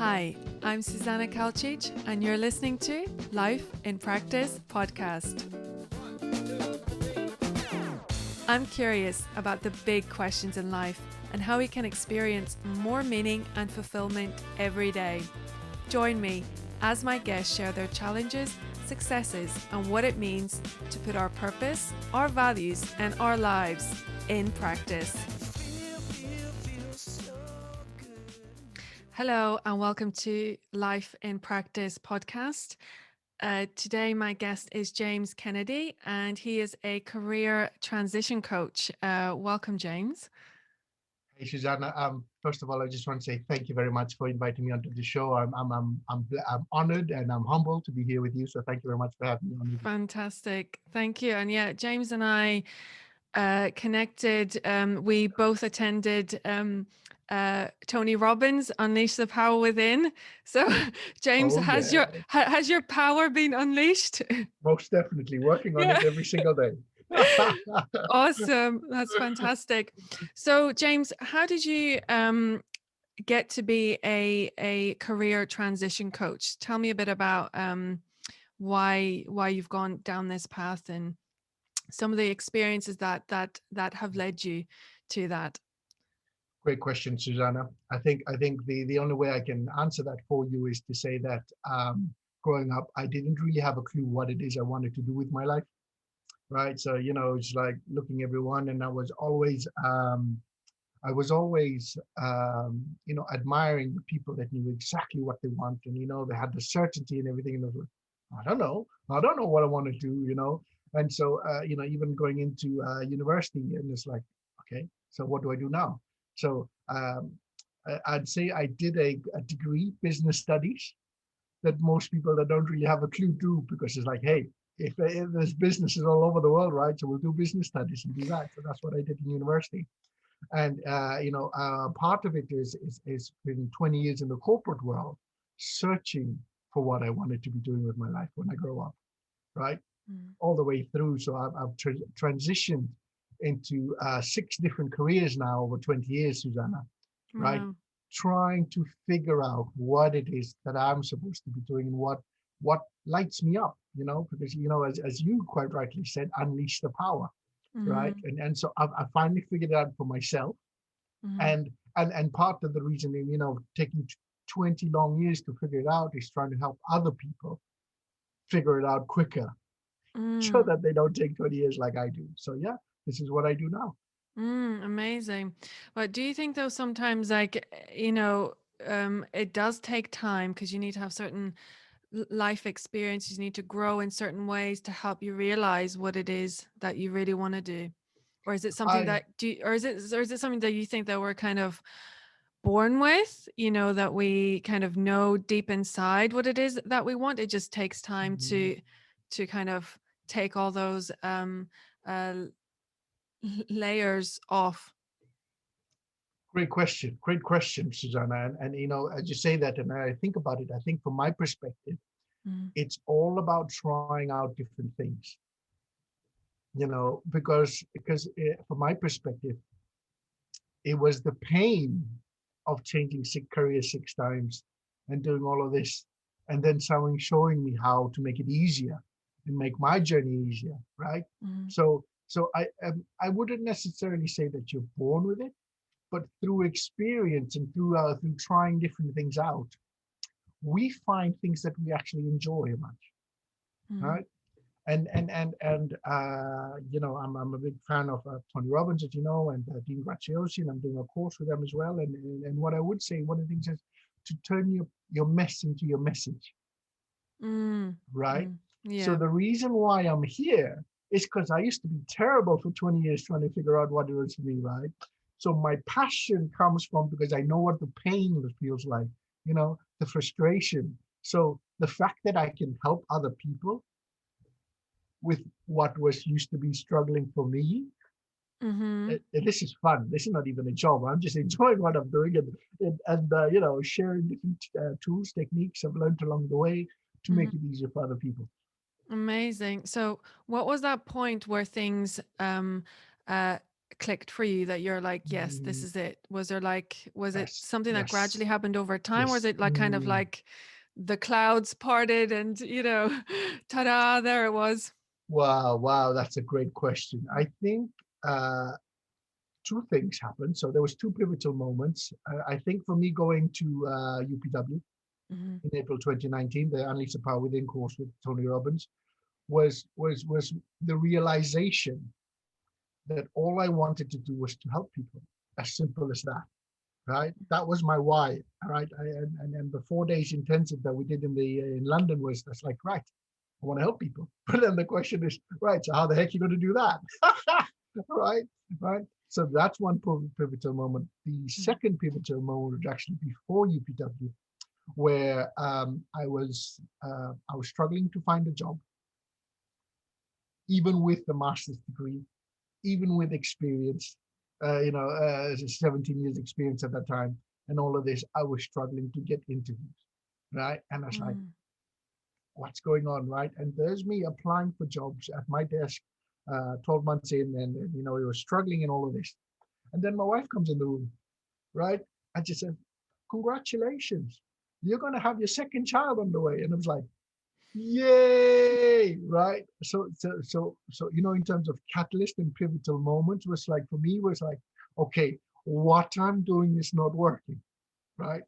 Hi, I'm Susanna Kalcic, and you're listening to Life in Practice podcast. I'm curious about the big questions in life and how we can experience more meaning and fulfillment every day. Join me as my guests share their challenges, successes, and what it means to put our purpose, our values, and our lives in practice. Hello, and welcome to Life in Practice podcast. Today, my guest is James Kennedy, and he is a career transition coach. Welcome, James. Hey, Susanna. First of all, I just want to say thank you very much for inviting me onto the show. I'm honored and I'm humbled to be here with you. So thank you very much for having me on. Fantastic. Thank you. And yeah, James and I connected. We both attended Tony Robbins' Unleash the Power Within. So, James, Oh has yeah, your power been unleashed? most definitely working on Yeah. it every single day. Awesome. That's fantastic. So, James, how did you get to be a career transition coach? Tell me a bit about why you've gone down this path and some of the experiences that have led you to that. Great question, Susanna. I think the only way I can answer that for you is to say that growing up, I didn't really have a clue what it is I wanted to do with my life. Right. So, it's like looking everyone, and I was always admiring the people that knew exactly what they want, and they had the certainty and everything. And I was like, I don't know what I want to do. And so, even going into university, and it's like, okay, so what do I do now? So, I'd say I did a degree, business studies, that most people that don't really have a clue do, because it's like, hey, if there's businesses all over the world, right? So we'll do business studies and do that. So that's what I did in university. And part of it is been 20 years in the corporate world, searching for what I wanted to be doing with my life when I grow up, right? All the way through. So I've transitioned into 6 different careers now over 20 years, Susanna, right? Wow. Trying to figure out what it is that I'm supposed to be doing and what lights me up, because as you quite rightly said, unleash the power, right? Mm-hmm. And so I finally figured it out for myself, Mm-hmm. and part of the reason, taking 20 long years to figure it out is trying to help other people figure it out quicker, so Mm. that they don't take 20 years like I do. So yeah, this is what I do now. Amazing. But do you think though sometimes it does take time because you need to have certain life experiences, you need to grow in certain ways to help you realize what it is that you really want to do? Or is it something I that or is it something that you think that we're kind of born with, that we kind of know deep inside what it is that we want? It just takes time to kind of take all those uh layers off. Great question, Susanna. And as you say that, and I think about it, I think from my perspective, Mm, it's all about trying out different things. Because from my perspective, it was the pain of changing careers 6 times and doing all of this, and then someone showing me how to make it easier and make my journey easier, right? mm, So I wouldn't necessarily say that you're born with it, but through experience and through trying different things out, we find things that we actually enjoy much, mm, right? I'm a big fan of Tony Robbins, as you know, and Dean Graziosi, and I'm doing a course with them as well. And what I would say, one of the things is to turn your mess into your message, mm, right? So yeah. the reason why I'm here is because I used to be terrible for 20 years trying to figure out what it was for me, right? So my passion comes from, because I know what the pain feels like, the frustration. So the fact that I can help other people with what was used to be struggling for me, Mm-hmm. this is fun. This is not even a job. I'm just enjoying what I'm doing, and sharing different tools, techniques I've learned along the way to Mm-hmm. make it easier for other people. Amazing. So what was that point where things uh clicked for you that you're like, yes, this Mm, is it? Was it yes, something that gradually yes, happened over time, or was yes. it like kind of like the clouds parted and, ta-da, there it was? Wow, wow, that's a great question. I think uh, two things happened. So there was two pivotal moments. I think for me going to UPW Mm-hmm. in April 2019, the Unleash the Power Within course with Tony Robbins, was the realization that all I wanted to do was to help people. As simple as that, right? That was my why, right? And the 4 days intensive that we did in London was that's like right. I want to help people, but then the question is right. So how the heck are you going to do that, right? Right. So that's one pivotal moment. The second pivotal moment was actually before UPW, where I was struggling to find a job, even with the master's degree, even with experience, 17 years experience at that time, and all of this, I was struggling to get interviews, right? And I was like, Mm-hmm. what's going on, right? And there's me applying for jobs at my desk, 12 months in, and we were struggling in all of this. And then my wife comes in the room, right? And she said, congratulations, you're going to have your second child on the way. And I was like, yay, right? So in terms of catalyst and pivotal moments, was like for me was like, okay, what I'm doing is not working, right?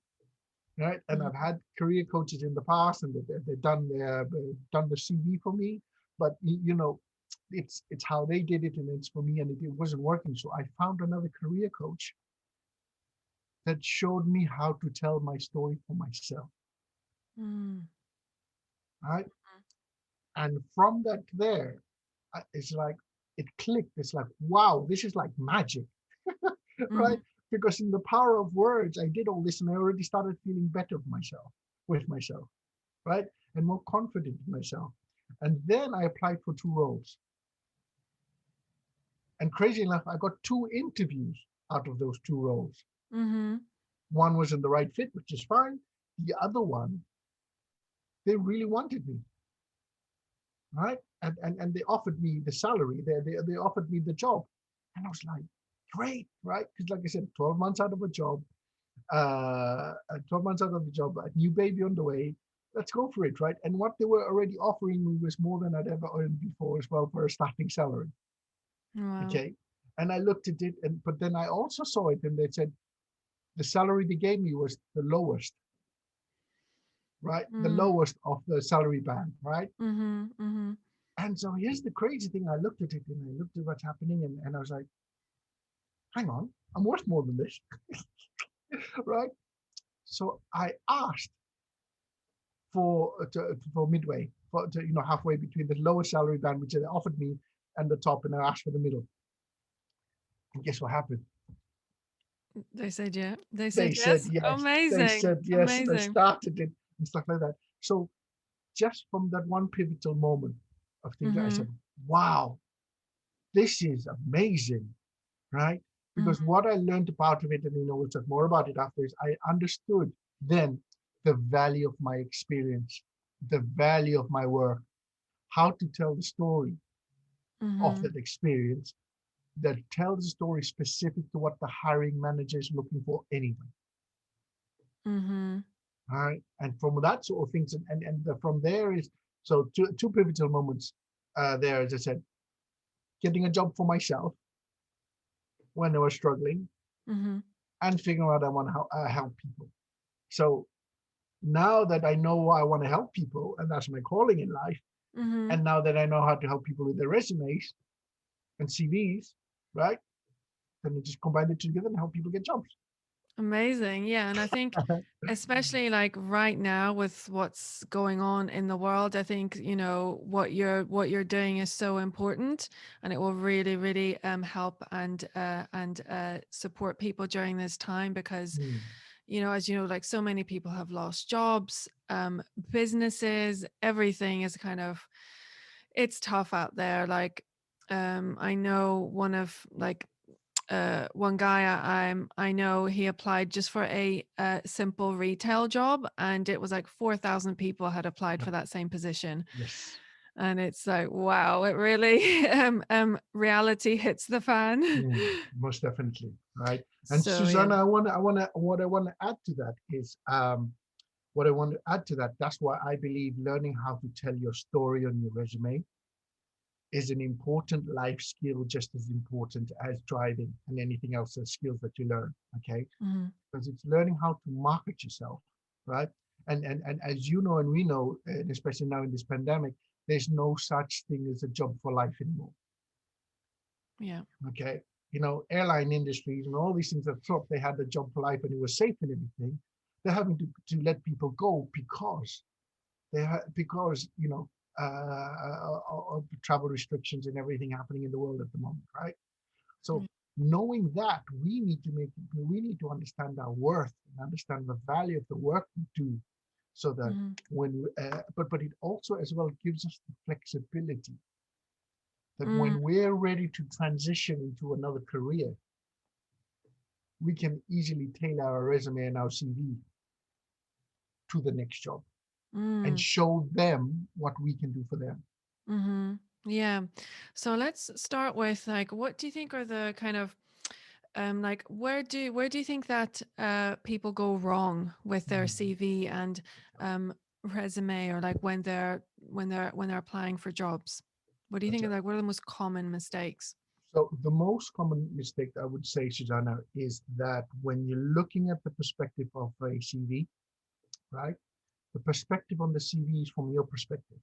Right. And I've had career coaches in the past, and they've done the CV for me, but it's how they did it, and it's for me, and it wasn't working. So I found another career coach that showed me how to tell my story for myself, Mm-hmm. right? And from that there, it's like it clicked. It's like, wow, this is like magic, Mm-hmm. right? Because in the power of words, I did all this, and I already started feeling better with myself, right? And more confident in myself. And then I applied for two roles. And crazy enough, I got two interviews out of those two roles. Mm-hmm. One wasn't the right fit, which is fine. The other one, they really wanted me, right? And they offered me the salary. They offered me the job. And I was like, great, right? Because like I said, 12 months out of a job, 12 months out of the job, a new baby on the way. Let's go for it, right? And what they were already offering me was more than I'd ever earned before as well for a starting salary. Wow. Okay. And I looked at it, and but then I also saw it, and they said the salary they gave me was the lowest, right? The Mm-hmm. lowest of the salary band, right? Mm-hmm. Mm-hmm. And so here's the crazy thing. I looked at it, and I looked at what's happening, and I was like, hang on, I'm worth more than this, right? So I asked for midway, halfway between the lowest salary band which they offered me and the top, and I asked for the middle. And guess what happened? They said yeah. They They said said yes. yes. They Amazing. said yes, and I Amazing. started it and stuff like that. So just from that one pivotal moment of things, I Mm-hmm. said, "Wow, this is amazing!" Right? Because Mm-hmm. what I learned about it, and we'll talk more about it after, is I understood then the value of my experience, the value of my work, how to tell the story of Mm-hmm. that experience that tells a story specific to what the hiring manager is looking for anyway. Mm-hmm. All right. And from that sort of things, from there is so two pivotal moments there, as I said, getting a job for myself when I was struggling Mm-hmm. and figuring out I want to help people. So now that I know I want to help people, and that's my calling in life, Mm-hmm. and now that I know how to help people with their resumes and CVs, right? Then I just combine the two together and help people get jobs. Amazing. Yeah. And I think, especially like right now with what's going on in the world, I think, what you're doing is so important, and it will really, really help and support people during this time because, Mm, as you know, like so many people have lost jobs, businesses, everything is kind of, it's tough out there. Like, I know one guy I know, he applied just for a simple retail job, and it was like 4,000 people had applied for that same position. yes. And it's like, wow, it really reality hits the fan. Most definitely, right? And So yeah. Susanna, what I want to add to that is, what I want to add to that. That's why I believe learning how to tell your story on your resume is an important life skill, just as important as driving and anything else, as skills that you learn. Okay, Mhm. because it's learning how to market yourself, right? And as you know, and we know, and especially now in this pandemic, there's no such thing as a job for life anymore. Yeah. Okay, airline industries and all these things that thought they had the job for life and it was safe and everything, they're having to let people go because because of the travel restrictions and everything happening in the world at the moment, right? So Yeah. knowing that, we need to understand our worth and understand the value of the work we do, so that Mhm. but it also as well gives us the flexibility that Mm. when we're ready to transition into another career, we can easily tailor our resume and our CV to the next job and Mm. show them what we can do for them. Mhm. Yeah. So let's start with like, what do you think are the kind of like where do you think that people go wrong with their Mm. CV and resume, or like when they're applying for jobs? What do you think Gotcha. are like what are the most common mistakes? So the most common mistake I would say, Susanna, is that when you're looking at the perspective of a CV, right? The perspective on the CV is from your perspective,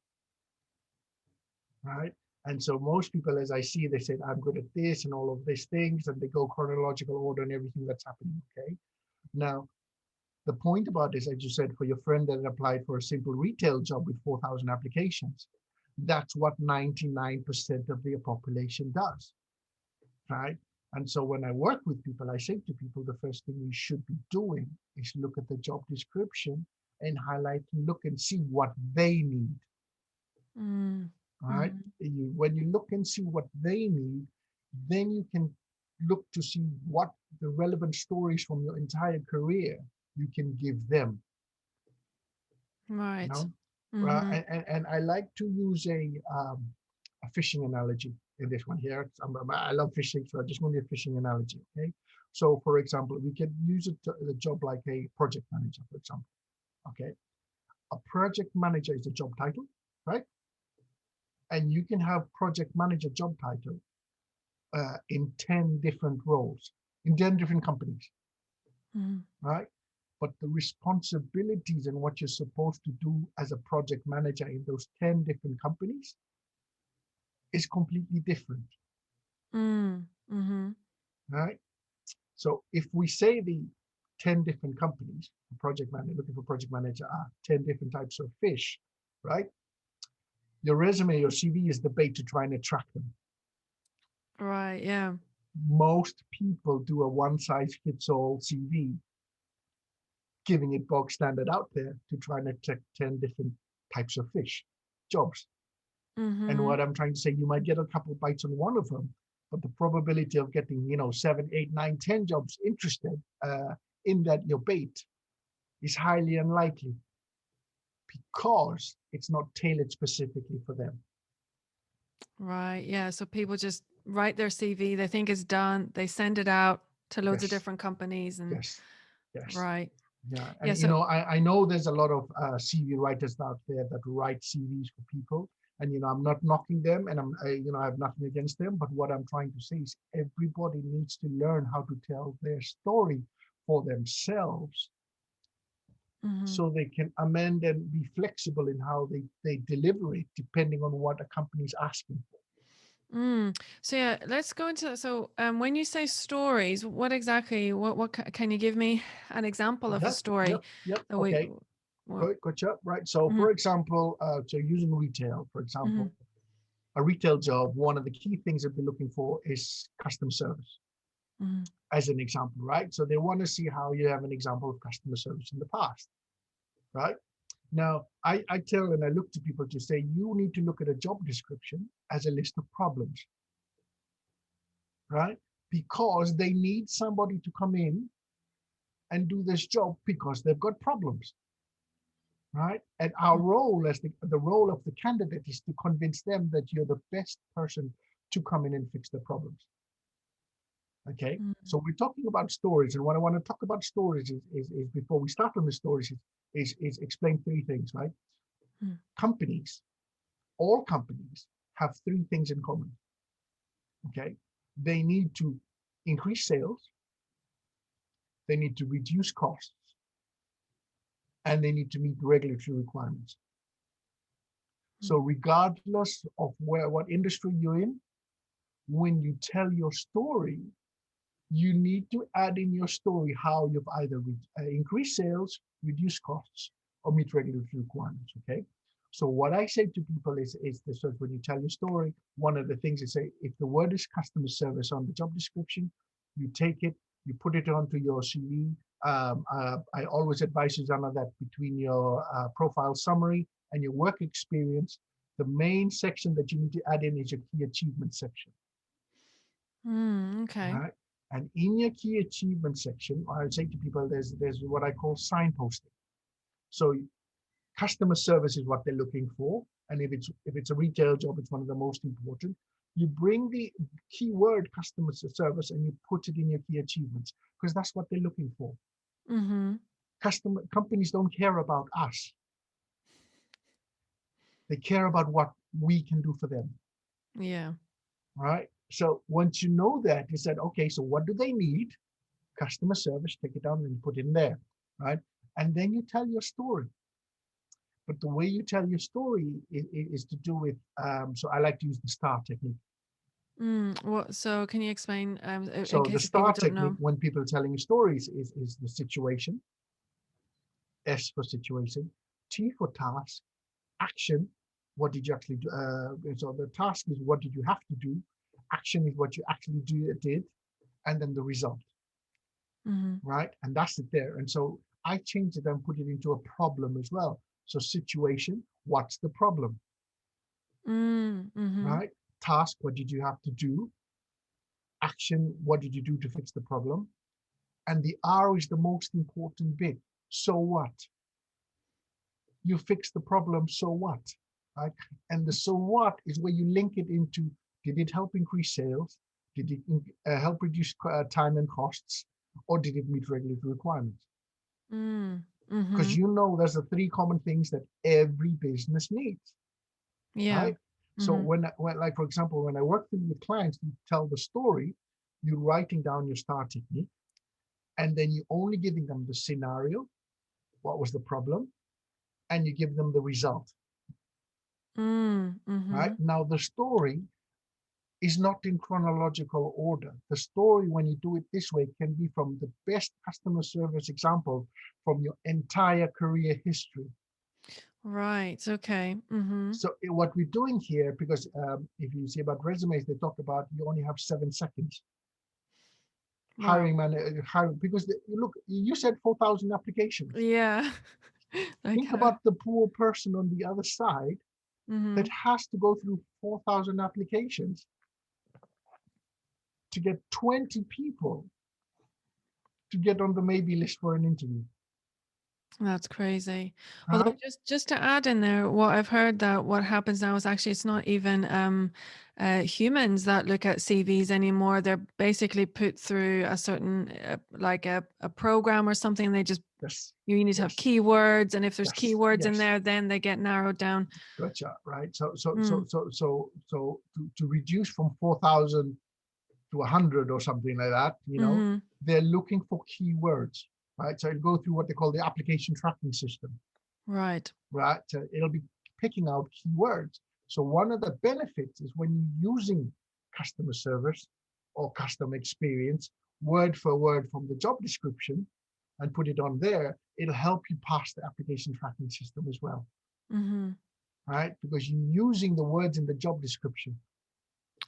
right? And so most people, as I see, they said, I'm good at this and all of these things, and they go chronological order and everything that's happening. Okay. Now, the point about this, as you said, for your friend that applied for a simple retail job with 4,000 applications, that's what 99% of the population does, right? And so when I work with people, I say to people, the first thing you should be doing is look at the job description and highlight and look and see what they need, Mm. right? Mhm. When you look and see what they need, then you can look to see what the relevant stories from your entire career you can give them, you Right. know? Mhm. And I like to use a fishing analogy in this one here. I love fishing, so I just want a fishing analogy, okay? So, for example, we can use a job like a project manager, for example, okay? A project manager is a job title, right? And you can have project manager job title in 10 different roles, in 10 different companies, Mhm. right? But the responsibilities and what you're supposed to do as a project manager in those 10 different companies is completely different, Mm. Mhm. right? So if we say the 10 different companies, project manager looking for project manager are 10 different types of fish, right? Your resume, your CV is the bait to try and attract them. Right. Yeah. Most people do a one size fits all CV, giving it bog standard out there to try and attract 10 different types of fish jobs. And Mhm. what I'm trying to say, you might get a couple of bites on one of them, but the probability of getting, 7, 8, 9, 10 jobs interested in that your bait is highly unlikely because it's not tailored specifically for them. Right. Yeah. So people just write their CV, they think it's done, they send it out to loads of Yes, different companies and yes, yes. right. Yeah, Yeah. and So I know there's a lot of CV writers out there that write CVs for people, and I'm not knocking them, and I have nothing against them. But what I'm trying to say is everybody needs to learn how to tell their story for themselves, mhm. so they can amend and be flexible in how they deliver it, depending on what a company is asking for. Mm. So yeah, let's go into so when you say stories, what exactly can you give me an example of a Yep, story yep, yep. that we Okay, what gotcha. Right. So, mhm, for example, so using retail, for mhm, example, a retail job, one of the key things that we're looking for is customer service, mhm, as an example, right? So they want to see how you have an example of customer service in the past, right? Now, I tell and I look to people to say, you need to look at a job description as a list of problems, right? Because they need somebody to come in and do this job because they've got problems. right? And our role as the role of the candidate is to convince them that you're the best person to come in and fix their problems. Okay, Mm. so we're talking about stories, and what I want to talk about stories is before we start on the stories is explain three things, right? Mm. Companies, all companies have three things in common. Okay, they need to increase sales, they need to reduce costs, and they need to meet regulatory requirements. So Mm. regardless of what industry you're in, when you tell your story, you need to add in your story how you've either increased sales, reduced costs, or meet regulatory requirements. Okay. So what I say to people is this: so when you tell your story, one of the things is say if the word is customer service on the job description, you take it, you put it onto your CV. I always advise Susanna that between your profile summary and your work experience, the main section that you need to add in is your key achievement section. Mm. Okay. Right? And in your key achievement section, I would say to people, there's what I call signposting. So customer service is what they're looking for, and if it's a retail job, it's one of the most important. You bring the keyword customer service and you put it in your key achievements because that's what they're looking for. Mm-hmm. Customer companies don't care about us; they care about what we can do for them. Yeah. Right? So once you know that, you said, okay, so what do they need? Customer service, take it down and put it in there, right? And then you tell your story. But the way you tell your story is to do with, so I like to use the STAR technique. Mm. What? So, can you explain, in So the case if people STAR don't technique, know? when people are telling stories, is the situation, S for situation, T for task, action, what did you actually do? So the task is what did you have to do, action is what you actually did, and then the result. Mm-hmm. Right? And that's it there. And so I changed it and put it into a problem as well. So situation, what's the problem? Mm. Mm-hmm. Right? Task, what did you have to do? Action, what did you do to fix the problem? And the R is the most important bit. So what? You fix the problem, so what? Right? And the so what is where you link it into, did it help increase sales? Did it help reduce time and costs? Or did it meet regulatory requirements? Mm. Because Mm-hmm. there's the three common things that every business needs, Yeah. right? So Mm-hmm. when like for example, when I work with clients, you tell the story, you're writing down your STAR technique, and then you're only giving them the scenario, what was the problem, and you give them the result, Mm. right? Mm-hmm. Now the story is not in chronological order. The story, when you do it this way, can be from the best customer service example from your entire career history. Right. Okay. Mm-hmm. So what we're doing here, because if you see about resumes, they talk about you only have 7 seconds. Wow. Hiring manager, hiring, because look, you said 4,000 applications. Yeah. Like Think how? about the poor person on the other side that Mm-hmm. has to go through 4,000 applications to get 20 people to get on the maybe list for an interview, That's crazy. Although right? just to add in there, what I've heard that what happens now is actually it's not even humans that look at CVs anymore. They're basically put through a certain like a program or something. They just Yes, you need to have yes, keywords, and if there's yes, keywords in yes. there, then they get narrowed down. Gotcha, right? So Mm. to reduce from 4,000 to 100 or something like that, Mm-hmm. they're looking for keywords, right? So it'll go through what they call the application tracking system, Right. right? So it'll be picking out keywords. So one of the benefits is when you're using customer service or customer experience word for word from the job description and put it on there, it'll help you pass the application tracking system as well, Mm-hmm. right? Because you're using the words in the job description.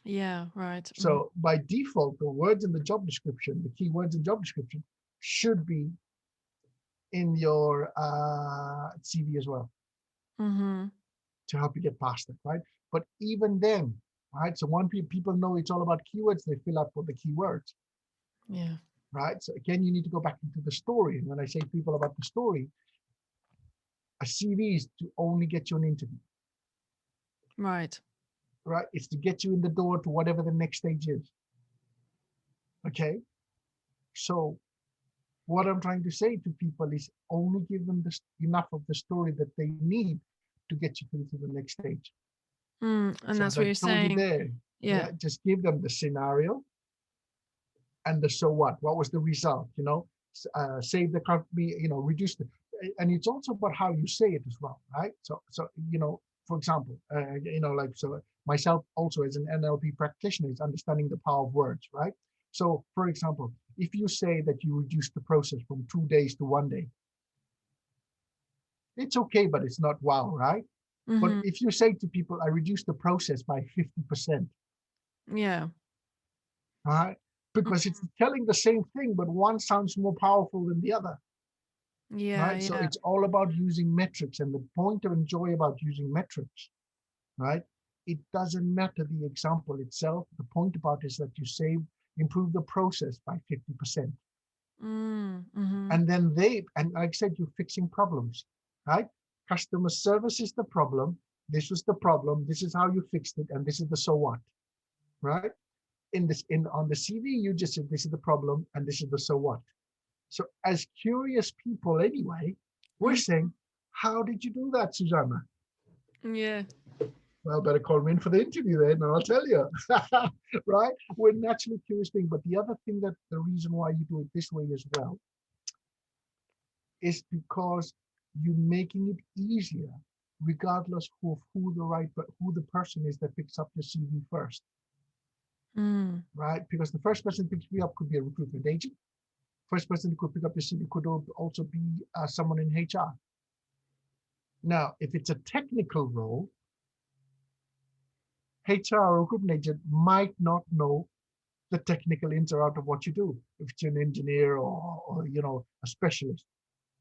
Yeah. Right. Mm-hmm. So by default, the words in the job description, the keywords in job description should be in your CV as well Mm-hmm. to help you get past it, right? But even then, right? So when people know it's all about keywords, they fill out for the keywords, Yeah. right? So again, you need to go back into the story. And when I say to people about the story, A CV is to only get you an interview, Right. right? It's to get you in the door to whatever the next stage is. Okay. So what I'm trying to say to people is only give them enough of the story that they need to get you through to the next stage. And So as that's I what you're told you saying. there, Yeah. yeah, just give them the scenario and the so what. What was the result? Save the company. Reduce the. And it's also about how you say it as well, right? So for example, like so myself also as an NLP practitioner is understanding the power of words, right? So for example, if you say that you reduce the process from 2 days to 1 day, it's okay, but it's not wow, right? But Mm-hmm. if you say to people, I reduced the process by 50%, Yeah. right? Because it's telling the same thing, but one sounds more powerful than the other, Yeah. right? So Yeah. it's all about using metrics. And the point of enjoy about using metrics, right? It doesn't matter the example itself. The point about is that you improve the process by 50%. Mm-hmm. And then and like I said, you're fixing problems, right? Customer service is the problem. This was the problem. This is how you fixed it. And this is the so what, right? On the CV, you just said this is the problem and this is the so what. So as curious people anyway, we're Mm-hmm. saying, how did you do that, Susanna? Yeah. Well, better call me in for the interview then, and I'll tell you. Right? We're naturally curious beings. But the other thing that the reason why you do it this way as well is because you're making it easier, regardless of who the person is that picks up your CV first, Mm. right? Because the first person that picks me up could be a recruitment agent. First person who could pick up your CV could also be someone in HR. Now, if it's a technical role, HR or recruitment agent might not know the technical ins or out of what you do if it's an engineer or a specialist,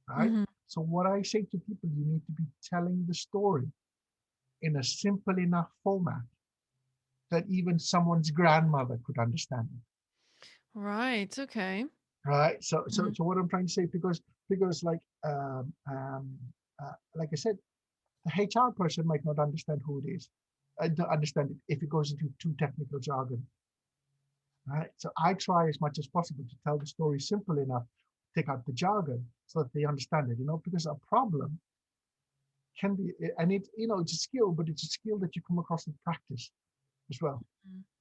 right? Mm-hmm. So what I say to people, you need to be telling the story in a simple enough format that even someone's grandmother could understand it, Right. Okay. right? So so Mm-hmm. so what I'm trying to say, because like I said, the HR person might not understand who it is, understand it if it goes into too technical jargon, right? So I try as much as possible to tell the story simple enough, take out the jargon so that they understand it, because a problem can be, and it's a skill, but it's a skill that you come across in practice as well,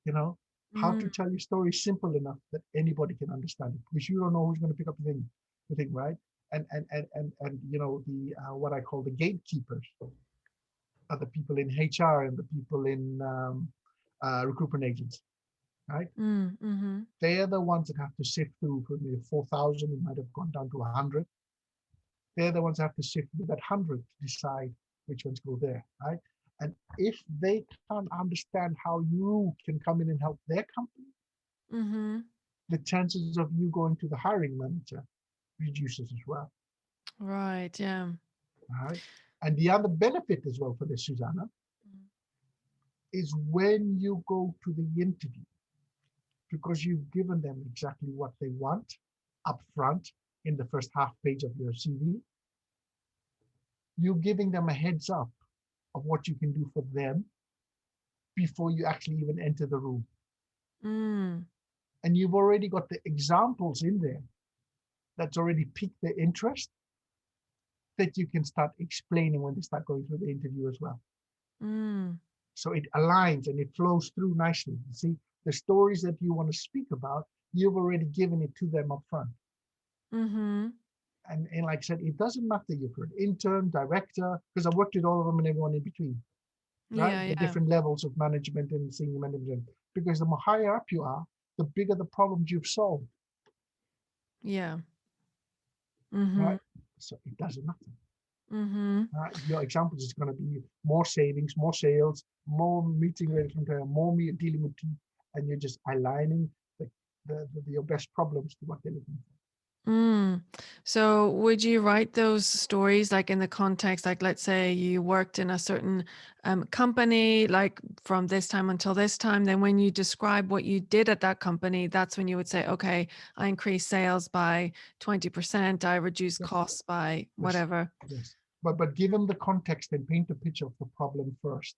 you know, how Mm-hmm. to tell your story simple enough that anybody can understand it, because you don't know who's going to pick up the thing, right? And the what I call the gatekeepers are the people in HR and the people in recruitment agents, right? Mm-hmm. They're the ones that have to sift through from the 4,000, it might have gone down to 100. They're the ones that have to sift through that 100 to decide which ones go there, right? And if they can't understand how you can come in and help their company, Mm-hmm. the chances of you going to the hiring manager reduces as well, Right. Yeah. right? And the other benefit as well for this, Susanna, is when you go to the interview, because you've given them exactly what they want up front in the first half page of your CV, you're giving them a heads up of what you can do for them before you actually even enter the room. Mm. And you've already got the examples in there that's already piqued their interest that you can start explaining when they start going through the interview as well. Mm. So it aligns and it flows through nicely. You see, the stories that you want to speak about, you've already given it to them up front. Mm-hmm. And like I said, it doesn't matter if you're an intern, director, because I worked with all of them and everyone in between, right? Yeah. The Yeah. different levels of management and senior management. Because the more higher up you are, the bigger the problems you've solved, Yeah. Mm-hmm. right? So it doesn't matter. Mm-hmm. Your examples is going to be more savings, more sales, more meeting rate from there, more dealing with team, and you're just aligning your best problems to what they're looking for. Mm. So would you write those stories like in the context, like let's say you worked in a certain company, like from this time until this time, then when you describe what you did at that company, that's when you would say, okay, I increased sales by 20%, I reduced Yes, costs by yes, whatever. yes. but give them the context and paint a picture of the problem first,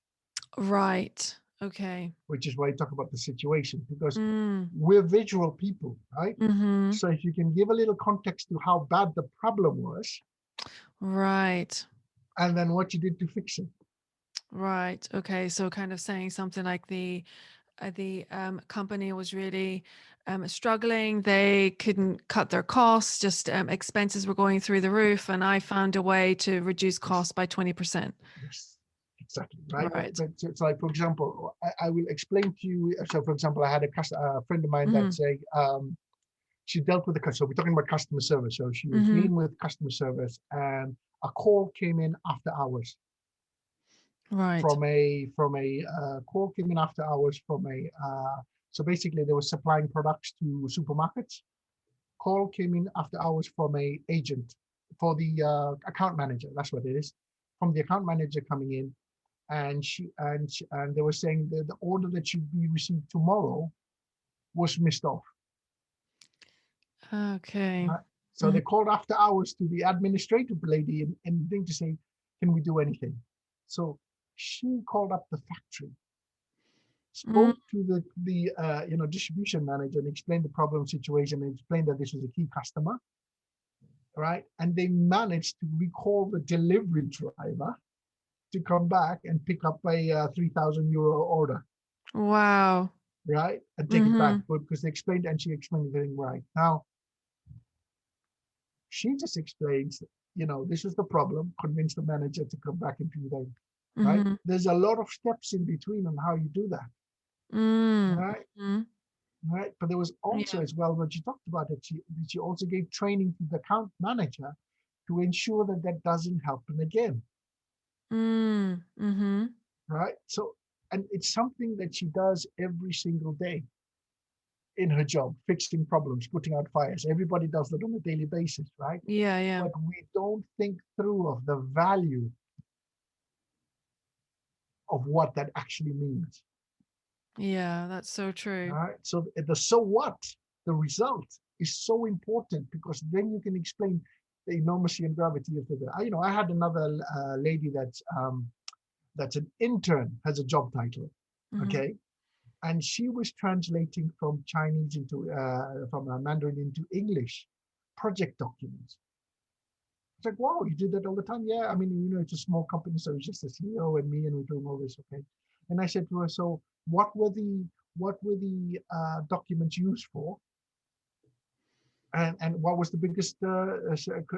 Right. Okay. which is why I talk about the situation, because Mm. we're visual people, right? Mm-hmm. So if you can give a little context to how bad the problem was, Right. and then what you did to fix it. Right. Okay. So kind of saying something like the company was really struggling. They couldn't cut their costs. Just expenses were going through the roof, and I found a way to reduce Yes, costs by 20%. yes, exactly, right? Right. But it's like, for example, I will explain to you. So, for example, I had a friend of mine that Mm-hmm. say she dealt with the customer. So we're talking about customer service. So she was Mm-hmm. dealing with customer service, and a call came in after hours Right. from a call came in after hours from a so basically they were supplying products to supermarkets. Call came in after hours from a agent for the account manager. That's what it is. From the account manager coming in, and they were saying that the order that should be received tomorrow was missed off. Okay. Right? So Mm-hmm. they called after hours to the administrative lady and thing to say, can we do anything? So she called up the factory, Mm. spoke to the distribution manager and explained the problem situation and explained that this was a key customer, right? And they managed to recall the delivery driver to come back and pick up a €3,000 order, Wow. right? And take it back, Mm-hmm. but because they explained and she explained everything right. Now she just explains, this is the problem, convince the manager to come back in 2 days, right? Mm-hmm. There's a lot of steps in between on how you do that, right? Mm-hmm. Right. But there was also Yeah. as well when she talked about it, she also gave training to the account manager to ensure that that doesn't happen again, Mm-hmm. right? So, and it's something that she does every single day in her job, fixing problems, putting out fires. Everybody does that on a daily basis, right? Yeah, yeah. But we don't think through of the value of what that actually means. Yeah, that's so true. All right. So the so what, the result is so important because then you can explain the enormity and gravity of the. I had another lady that's an intern, has a job title, Mm-hmm. okay, and she was translating from Chinese into from Mandarin into English project documents. It's like, wow, you do that all the time? Yeah, I mean, it's a small company, so it's just the CEO and me, and we're doing all this, okay. And I said to her, so what were the documents used for, and what was the biggest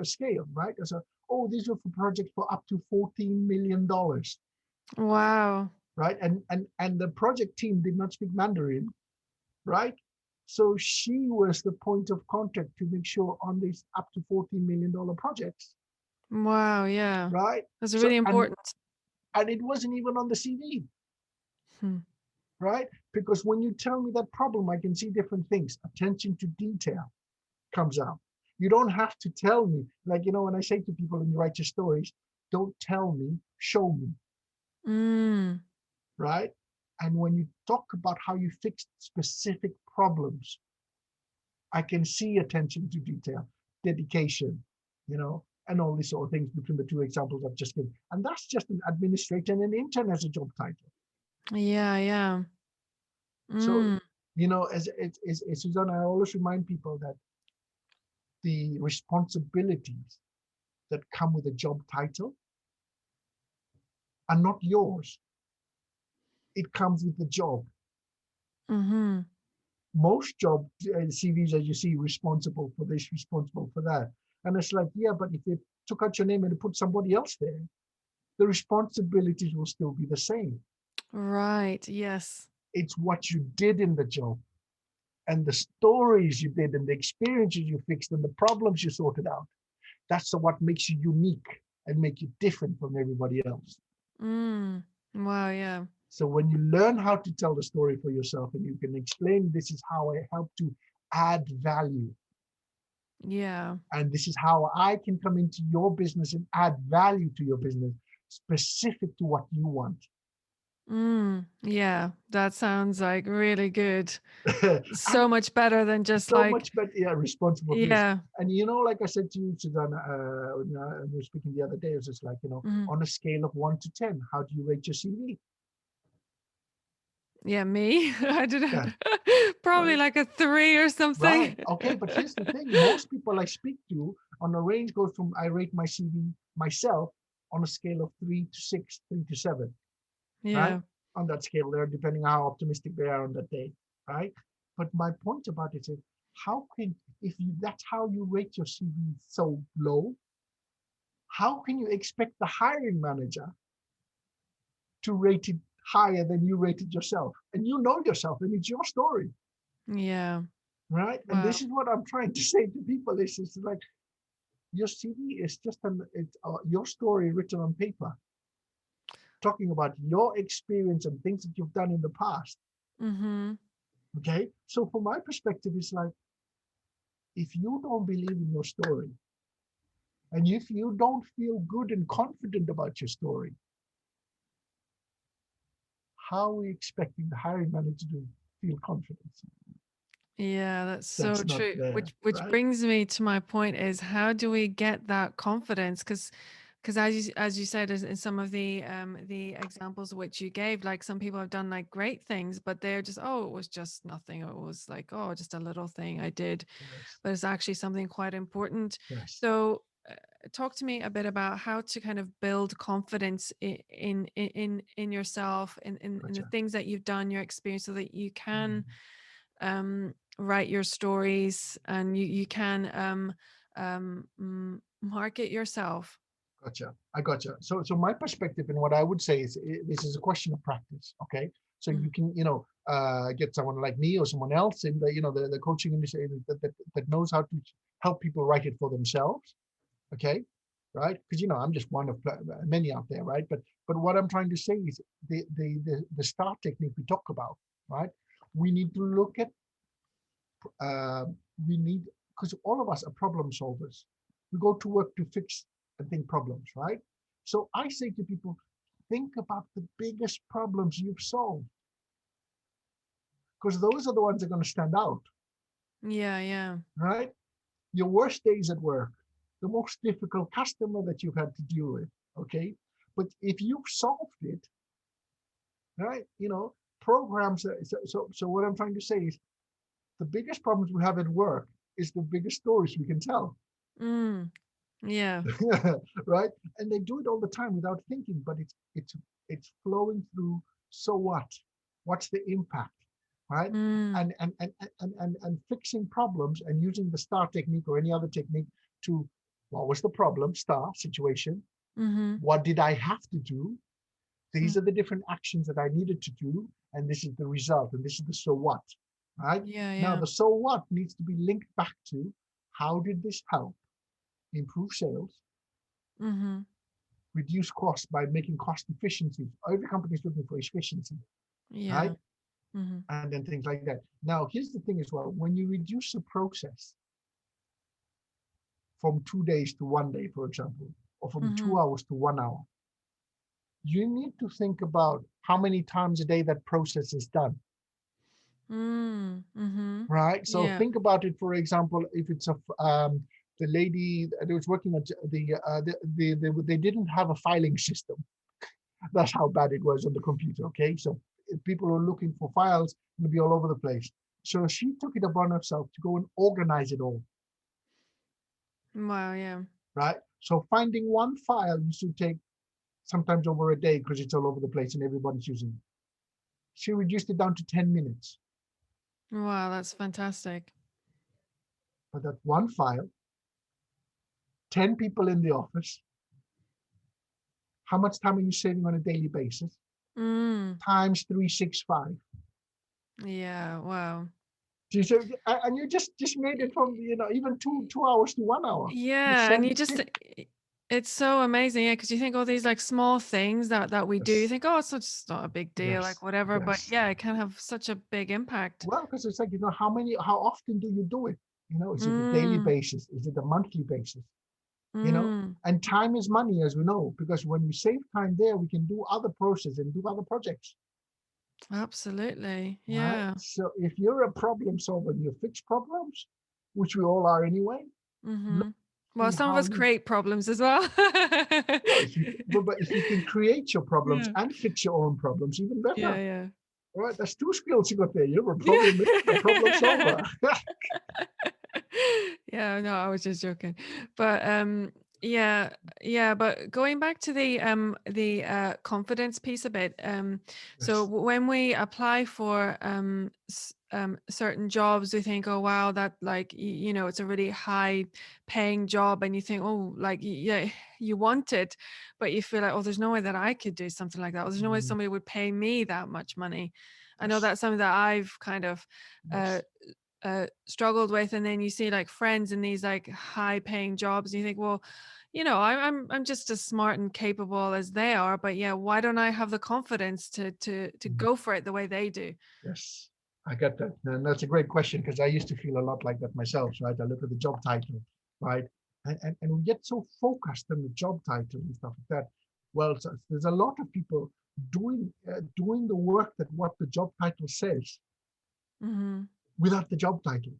scale, right? I said, oh, these were for projects for up to $14 million, Wow. right? And the project team did not speak Mandarin, right? So she was the point of contact to make sure on these up to $14 million projects, Wow, yeah. right? That's So really important. and it wasn't even on the CV, Hmm. right? Because when you tell me that problem, I can see different things. Attention to detail comes out. You don't have to tell me, like, when I say to people and you write your stories, don't tell me, show me, Mm. right? And when you talk about how you fix specific problems, I can see attention to detail, dedication, and all these sort of things between the two examples I've just given. And that's just an administrator and an intern as a job title. Yeah, yeah. So, Mm. as Susanna, I always remind people that the responsibilities that come with a job title are not yours. It comes with the job. Mm-hmm. Most job CVs that you see responsible for this, responsible for that. And it's like, yeah, but if you took out your name and put somebody else there, the responsibilities will still be the same. Right. Yes. It's what you did in the job and the stories you did and the experiences you fixed and the problems you sorted out. That's what makes you unique and make you different from everybody else. Mm. Wow, yeah. So when you learn how to tell the story for yourself and you can explain this is how I help to add value, Yeah. and this is how I can come into your business and add value to your business specific to what you want. Yeah, that sounds like really good. And So much better than just so like, much better, yeah, responsible for this. yeah. And like I said to you, Susanna, when we were speaking the other day, it was just like, Mhm. on a scale of 1 to 10, how do you rate your CV? Yeah, me? I don't know. Yeah, Probably right, like a 3 or right. something. Okay, but here's the thing: most people I speak to on a range goes from I rate my CV myself on a scale of 3 to 6, 3 to 7, right? Yeah. On that scale there, depending on how optimistic they are on that day, right? But my point about it is, how can if you that's how you rate your CV so low, how can you expect the hiring manager to rate it higher than you rated yourself? And you know yourself, and it's your story, Yeah. right? And Wow. this is what I'm trying to say to people: is it's like your CV is just your story written on paper, talking about your experience and things that you've done in the past. Mhm. Okay, so from my perspective, it's like if you don't believe in your story and if you don't feel good and confident about your story, how are we expecting the hiring manager to feel confidence? Yeah, that's so That's not true. there, Which right? brings me to my point is how do we get that confidence? Because as you said in some of the examples which you gave, like some people have done like great things, but they're just, oh, it was just nothing. It was like, oh, just a little thing I did, Yes, but it's actually something quite important. yes, So talk to me a bit about how to kind of build confidence in yourself, in the gotcha. things that you've done, your experience, so that you can Mhm. write your stories and you can market yourself. Gotcha. I gotcha. So my perspective and what I would say is this is a question of practice. Okay. So Mhm. you can, get someone like me or someone else in the coaching industry that knows how to help people write it for themselves. Okay. Right. Because, I'm just one of many out there. Right. But what I'm trying to say is the STAR technique we talk about. Right. We need to look at, uh, we need, because all of us are problem solvers. We go to work to fix and think problems, right? So I say to people, think about the biggest problems you've solved, because those are the ones that are going to stand out, Yeah, yeah. right? Your worst days at work, the most difficult customer that you've had to deal with, okay? But if you've solved it, right, programs. So what I'm trying to say is the biggest problems we have at work is the biggest stories we can tell. Mm, yeah. Right? And they do it all the time without thinking, but it's flowing through. So what? What's the impact? Right? Mm, And fixing problems and using the STAR technique or any other technique to what was the problem? STAR situation. mm-hmm. What did I have to do? These are the different actions that I needed to do, and this is the result, and this is the so what. Right? Yeah, Now yeah. the so what needs to be linked back to how did this help improve sales, Mm-hmm. reduce costs by making cost efficiency. Every company is looking for efficiency, right? Yeah. Mm-hmm. And then things like that. Now, here's the thing as well. When you reduce a process from 2 days to 1 day, for example, or from Mm-hmm. 2 hours to 1 hour, you need to think about how many times a day that process is done, Mm-hmm. right? So Yeah. think about it, for example, if it's the lady that was working at they didn't have a filing system. That's how bad it was on the computer. Okay, so if people are looking for files, it'll be all over the place. So she took it upon herself to go and organize it all. Wow, yeah. Right. So finding one file used to take sometimes over a day because it's all over the place and everybody's using it. She reduced it down to 10 minutes Wow, that's fantastic. for that one file. 10 people in the office. How much time are you saving on a daily basis? Mm, Times 365. yeah, wow. And you just made it from even two hours to 1 hour. You've Yeah, and saved you just 50. it's so amazing, yeah, because you think all these like small things that we do, you Yes, think, oh, it's just not a big deal, like yes, whatever. But yes. yeah, it can have such a big impact. Well, because it's like, how often do you do it? Is it a daily Mm, basis? Is it a monthly basis? You know, mm, and time is money, as we know, because when we save time there, we can do other processes and do other projects. Absolutely. right? Yeah. So if you're a problem solver and you fix problems, which we all are anyway, look Mm-hmm. Well, see some of how us you, create problems as well. well, if you, but if you can create your problems Yeah. and fix your own problems, even better. Yeah, yeah. All right, that's two skills you got there. You're a problem maker, a problem Yeah. solver. Yeah, no, I was just joking. But yeah, yeah, but going back to the confidence piece a bit, so Yes. when we apply for certain jobs, we think, oh wow, that like you know, it's a really high paying job, and you think, oh, like yeah, you want it, but you feel like, oh, there's no way that I could do something like that. Or there's no way Mm, somebody would pay me that much money. I know yes. that's something that I've kind of uh, Yes. struggled with, and then you see like friends in these like high paying jobs, and you think, well, you know, I'm just as smart and capable as they are, but yeah, why don't I have the confidence to Mm, go for it the way they do? yes. I get that. And that's a great question because I used to feel a lot like that myself, right? I look at the job title, right? And we get so focused on the job title and stuff like that. Well, so there's a lot of people doing the work that what the job title says Mm-hmm. without the job title,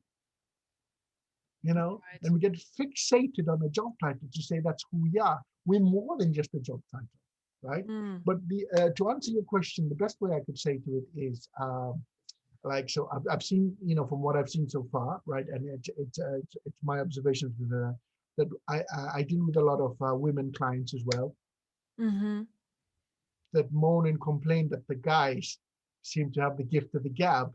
Right. and we get fixated on a job title to say that's who we are. We're more than just a job title, right? Mm. But the to answer your question, the best way I could say to it is like so I've seen from what I've seen so far, right? And it's my observations with that I deal with a lot of women clients as well Mm-hmm. that moan and complain that the guys seem to have the gift of the gab,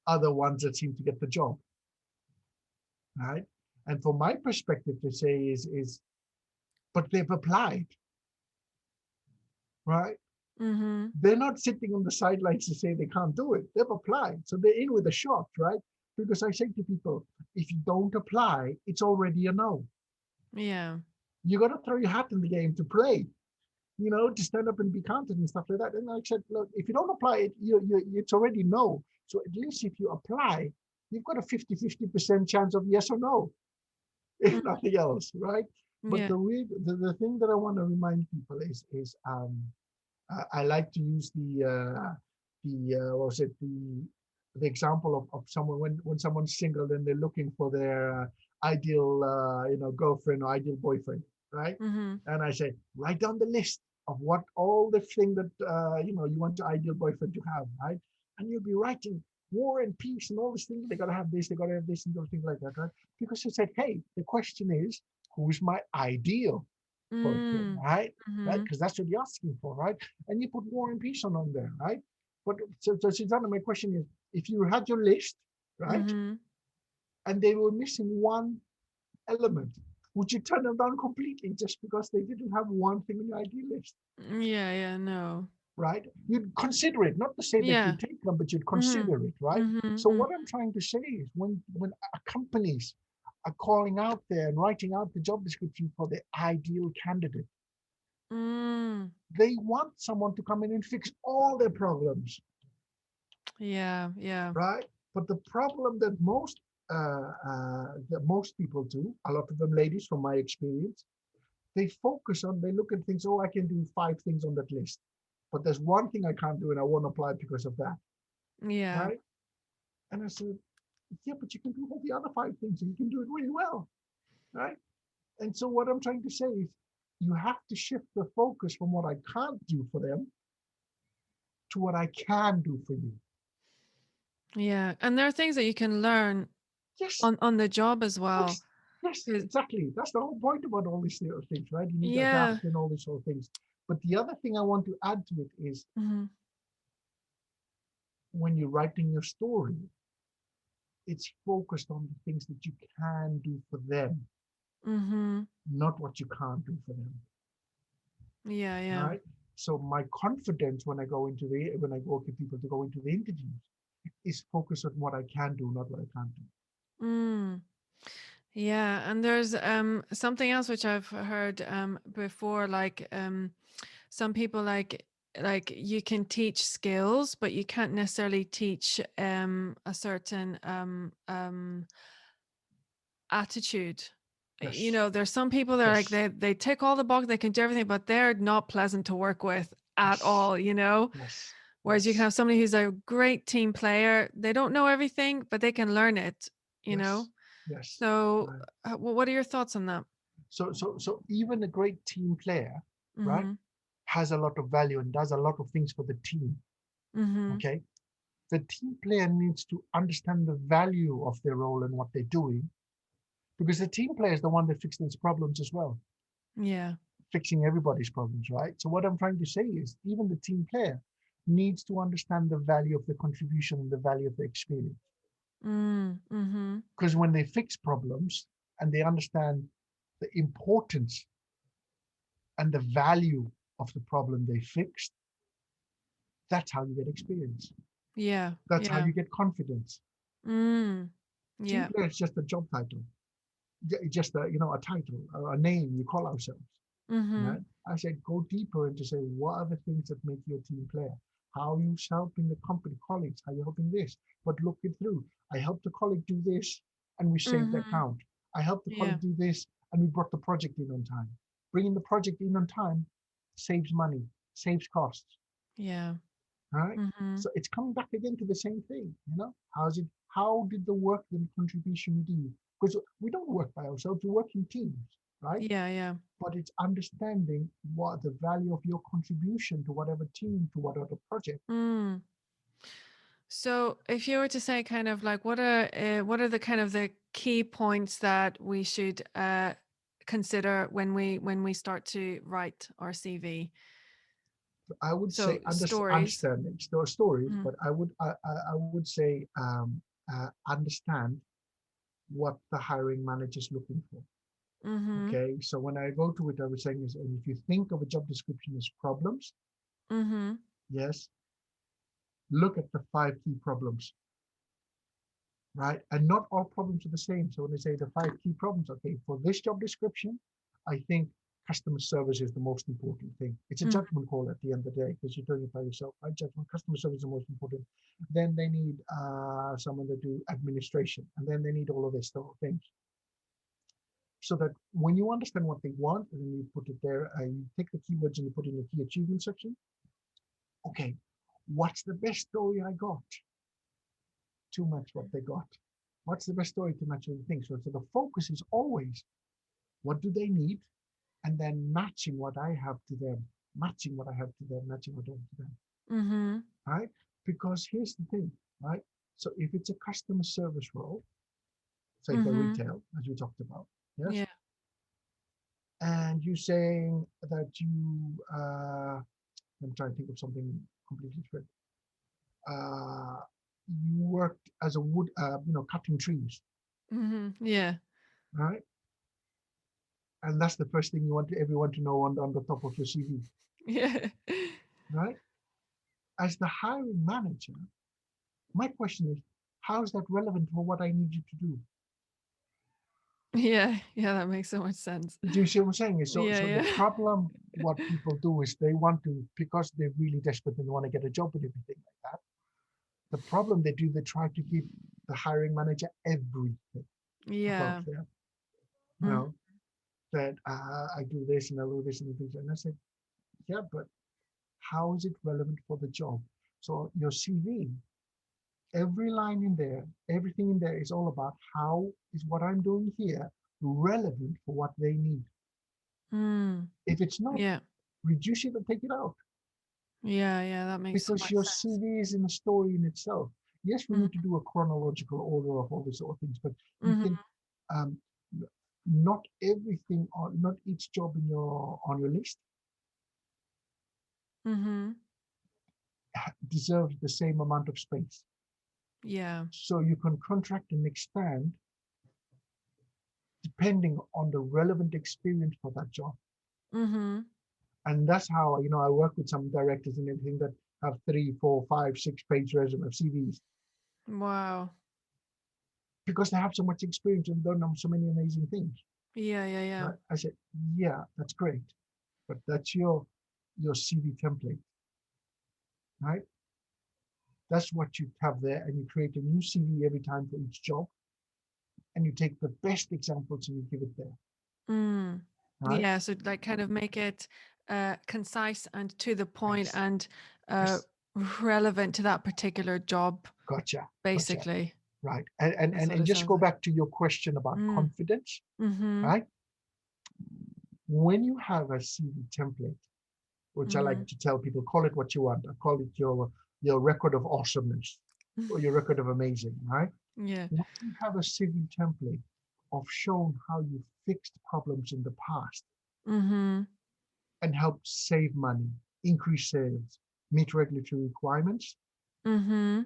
are the ones that seem to get the job, right? And from my perspective to say is but they've applied, right? Mm-hmm. They're not sitting on the sidelines to say they can't do it. They've applied. So they're in with a shot, right? Because I say to people, if you don't apply, it's already a no. Yeah. You got to throw your hat in the game to play, to stand up and be counted and stuff like that. And I said, look, if you don't apply it, it's already no. So at least if you apply, you've got a 50-50% chance of yes or no, if Mm. nothing else, right? But Yeah. the thing that I want to remind people is I like to use the what was it the example of someone when someone's single and they're looking for their ideal girlfriend or ideal boyfriend, right? Mm-hmm. And I say write down the list of what all the thing that you want your ideal boyfriend to have, right? And you'll be writing war and peace and all these things. They gotta have this, they gotta have this, and things like that, right? Because I said, hey, the question is, who's my ideal boyfriend, Mm. right? Right? Mm-hmm. Because that's what you're asking for, right? And you put war and peace on there, right? But so Susanna, my question is, if you had your list, right, Mm-hmm. and they were missing one element, would you turn them down completely just because they didn't have one thing on your ID list, Yeah, yeah, no. right? You'd consider it, not to say that Yeah. you'd take them, but you'd Mm-hmm. consider it, right? So Mm-hmm. what I'm trying to say is when companies are calling out there and writing out the job description for the ideal candidate, Mm. they want someone to come in and fix all their problems, Yeah, yeah. right? But the problem that most people do, a lot of them ladies, from my experience, they look at things. Oh, I can do 5 things on that list, but there's one thing I can't do, and I won't apply because of that, Yeah. right? And I said, yeah, but you can do all the other 5 things, and you can do it really well, right? And so what I'm trying to say is, you have to shift the focus from what I can't do for them to what I can do for you. Yeah. And there are things that you can learn Yes, on the job as well. yes, yes, 'Cause- exactly. That's the whole point about all these little things, right? You need to yeah. adapt and all these sort of things. But the other thing I want to add to it is Mm-hmm. when you're writing your story, it's focused on the things that you can do for them, Mm-hmm. not what you can't do for them, Yeah, yeah. right? So my confidence when I go to people to go into the interviews is focused on what I can do, not what I can't do. Mm. Yeah. And there's something else which I've heard before, like some people like you can teach skills, but you can't necessarily teach a certain attitude. You Yes, know, there's some people that are like yes, they tick all the boxes, they can do everything, but they're not pleasant to work with at yes, all, you know? yes. Whereas you can Yes. have somebody who's a great team player, they don't know everything, but they can learn it, you know? Yes. Yes. So, Right. what are your thoughts on that? So even a great team player, right, Mhm. has a lot of value and does a lot of things for the team. Mhm. Okay. The team player needs to understand the value of their role and what they're doing, because the team player is the one that fixes problems as well, Yeah. fixing everybody's problems, right? So what I'm trying to say is even the team player needs to understand the value of the contribution and the value of the experience. Mhm. Because when they fix problems and they understand the importance and the value of the problem they fixed, that's how you get experience. Yeah. That's how Yeah. you get confidence. Mm. Team Yeah. player is just a job title, just a a title, a name you call ourselves. Mhm. Right? I said go deeper into say what are the things that make you a team player. How are you helping the company colleagues? How are you helping this? But look it through. I helped the colleague do this, and we saved the Mhm. account. I helped the Yeah. colleague do this, and we brought the project in on time. Bringing the project in on time saves money, saves costs. Yeah. Right? Mhm. So it's coming back again to the same thing, How's it how did the work and contribution we do? Because we don't work by ourselves, we work in teams, right? Yeah, yeah. But it's understanding what the value of your contribution to whatever team, to whatever project. Mm. So, if you were to say kind of like what are the kind of the key points that we should consider when we start to write our CV? I would say So, stories. understanding stories, Mhm. but I would say understand what the hiring manager is looking for. Mhm. Okay, so when I go to it, I was saying is, and if you think of a job description as problems, Mhm. yes, look at the 5 key problems, right? And not all problems are the same. So when they say the 5 key problems, okay, for this job description, I think customer service is the most important thing. It's a Mhm. judgment call at the end of the day because you're doing it by yourself. I judgment customer service is the most important. Then they need someone to do administration, and then they need all of this sort of things. So that when you understand what they want, and then you put it there, you take the keywords and you put it in the key achievement section. Okay, what's the best story I got to match what they got? What's the best story to match other things? So the focus is always what do they need, and then matching what I have to them, matching what I have to them, matching what I have to them, Mhm. right? Because here's the thing, right? So if it's a customer service role, say for Mhm. retail, as we talked about, yes, Yeah. and you're saying that I'm trying to think of something completely different. Uh, you worked as a wood, cutting trees, Mhm. Yeah. right? And that's the first thing you want everyone to know on the top of your CV, Yeah. right? As the hiring manager, my question is, how is that relevant for what I need you to do? Yeah. Yeah, that makes so much sense. Do you see what I'm saying? Yeah, So the yeah. problem, what people do is they want to, because they're really desperate and they want to get a job and everything like that. The problem they do, they try to give the hiring manager everything above Yeah. them, you Mhm. know, that I do this and I do this and things. And I said, yeah, but how is it relevant for the job? So your CV, every line in there, everything in there is all about how is what I'm doing here relevant for what they need. Mm. If it's not, Yeah. reduce it and take it out Yeah, yeah, that makes so because much your sense. CV is in a story in itself. Yes, we Mhm. need to do a chronological order of all these sort of things, but you Mhm. think um, not everything or not each job in your on your list Mhm. deserves the same amount of space. Yeah. So you can contract and expand depending on the relevant experience for that job. Mhm. And that's how I work with some directors and everything that have 3, 4, 5, 6 page resume of CVs Wow. because they have so much experience and done so many amazing things. Yeah, yeah, yeah. Right? I said, yeah, that's great, but that's your CV template, right? That's what you have there, and you create a new CV every time for each job, and you take the best examples and you give it there, Mm. right? Yeah, so like kind of make it concise and to the point Yes, and uh yes, relevant to that particular job, Gotcha, gotcha. basically. Right. And, and That's and what and it just sounds go like. back to your question about Mm. confidence, Mm-hmm. right? When you have a CV template, which I Mm-hmm. like to tell people, call it what you want. I call it your record of awesomeness or your record of amazing, right? Yeah. When you have a CV template of showing how you fixed problems in the past Mm-hmm. and helped save money, increase sales, meet regulatory requirements, Mm-hmm.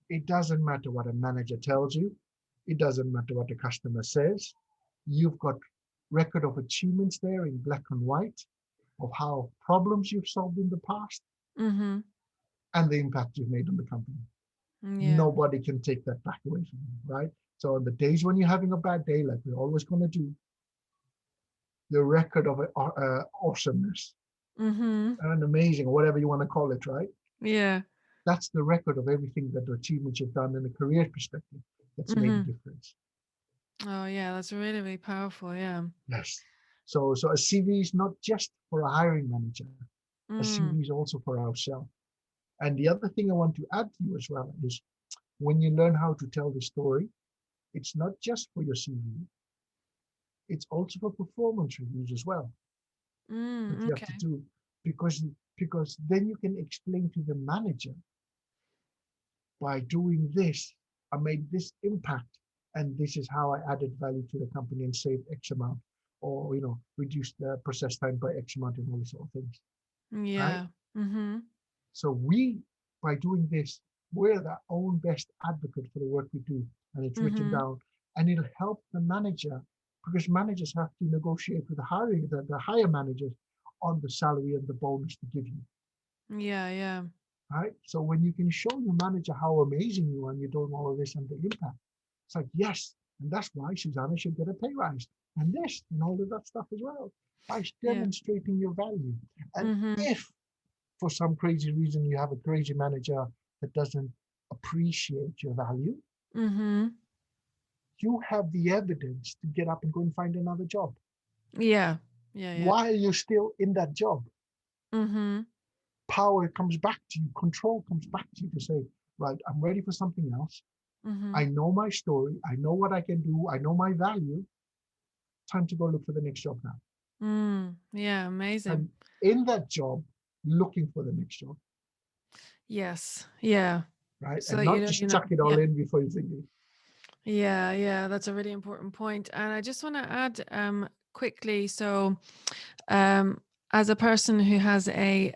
it doesn't matter what a manager tells you. It doesn't matter what the customer says. You've got record of achievements there in black and white of how problems you've solved in the past Mm-hmm. and the impact you've made on the company. Yeah. Nobody can take that back away from you, right? So on the days when you're having a bad day, like we're always going to do, the record of awesomeness Mm-hmm. and amazing, or whatever you want to call it, right? Yeah. That's the record of everything that the achievements you've done in a career perspective that's made a Mm-hmm. difference. Oh yeah, that's really, really powerful. Yeah. Yes. So a CV is not just for a hiring manager. A Mm. CV is also for ourselves. And the other thing I want to add to you as well is when you learn how to tell the story, it's not just for your CV, it's also for performance reviews as well that Mm. you have to Okay. do because because then you can explain to the manager by doing this, I made this impact, and this is how I added value to the company and saved X amount, or reduced the process time by X amount and all these sort of things, right? Yeah. Mm-hmm. So we, by doing this, we're our own best advocate for the work we do, and it's written Mm-hmm. down, and it'll help the manager because managers have to negotiate with the higher managers on the salary and the bonus to give you, Yeah. Yeah. right? So when you can show your manager how amazing you are and you're doing all of this and the impact, it's like, yes, and that's why Susanna should get a pay rise and this and all of that stuff as well by Yeah. demonstrating your value. And Mm-hmm. if for some crazy reason you have a crazy manager that doesn't appreciate your value, Mm-hmm. you have the evidence to get up and go and find another job Yeah. Yeah. Yeah. while you're still in that job. Mm-hmm. Power comes back to you, control comes back to you to say, right, I'm ready for something else. Mm-hmm. I know my story. I know what I can do. I know my value. Time to go look for the next job now. Mm. Yeah. Amazing. And in that job, looking for the next job, Yes. Yeah. right? So And not you just know, chuck it all yeah. in before you think, Yeah, yeah, that's a really important point. And I just want to add quickly, so um as a person who has a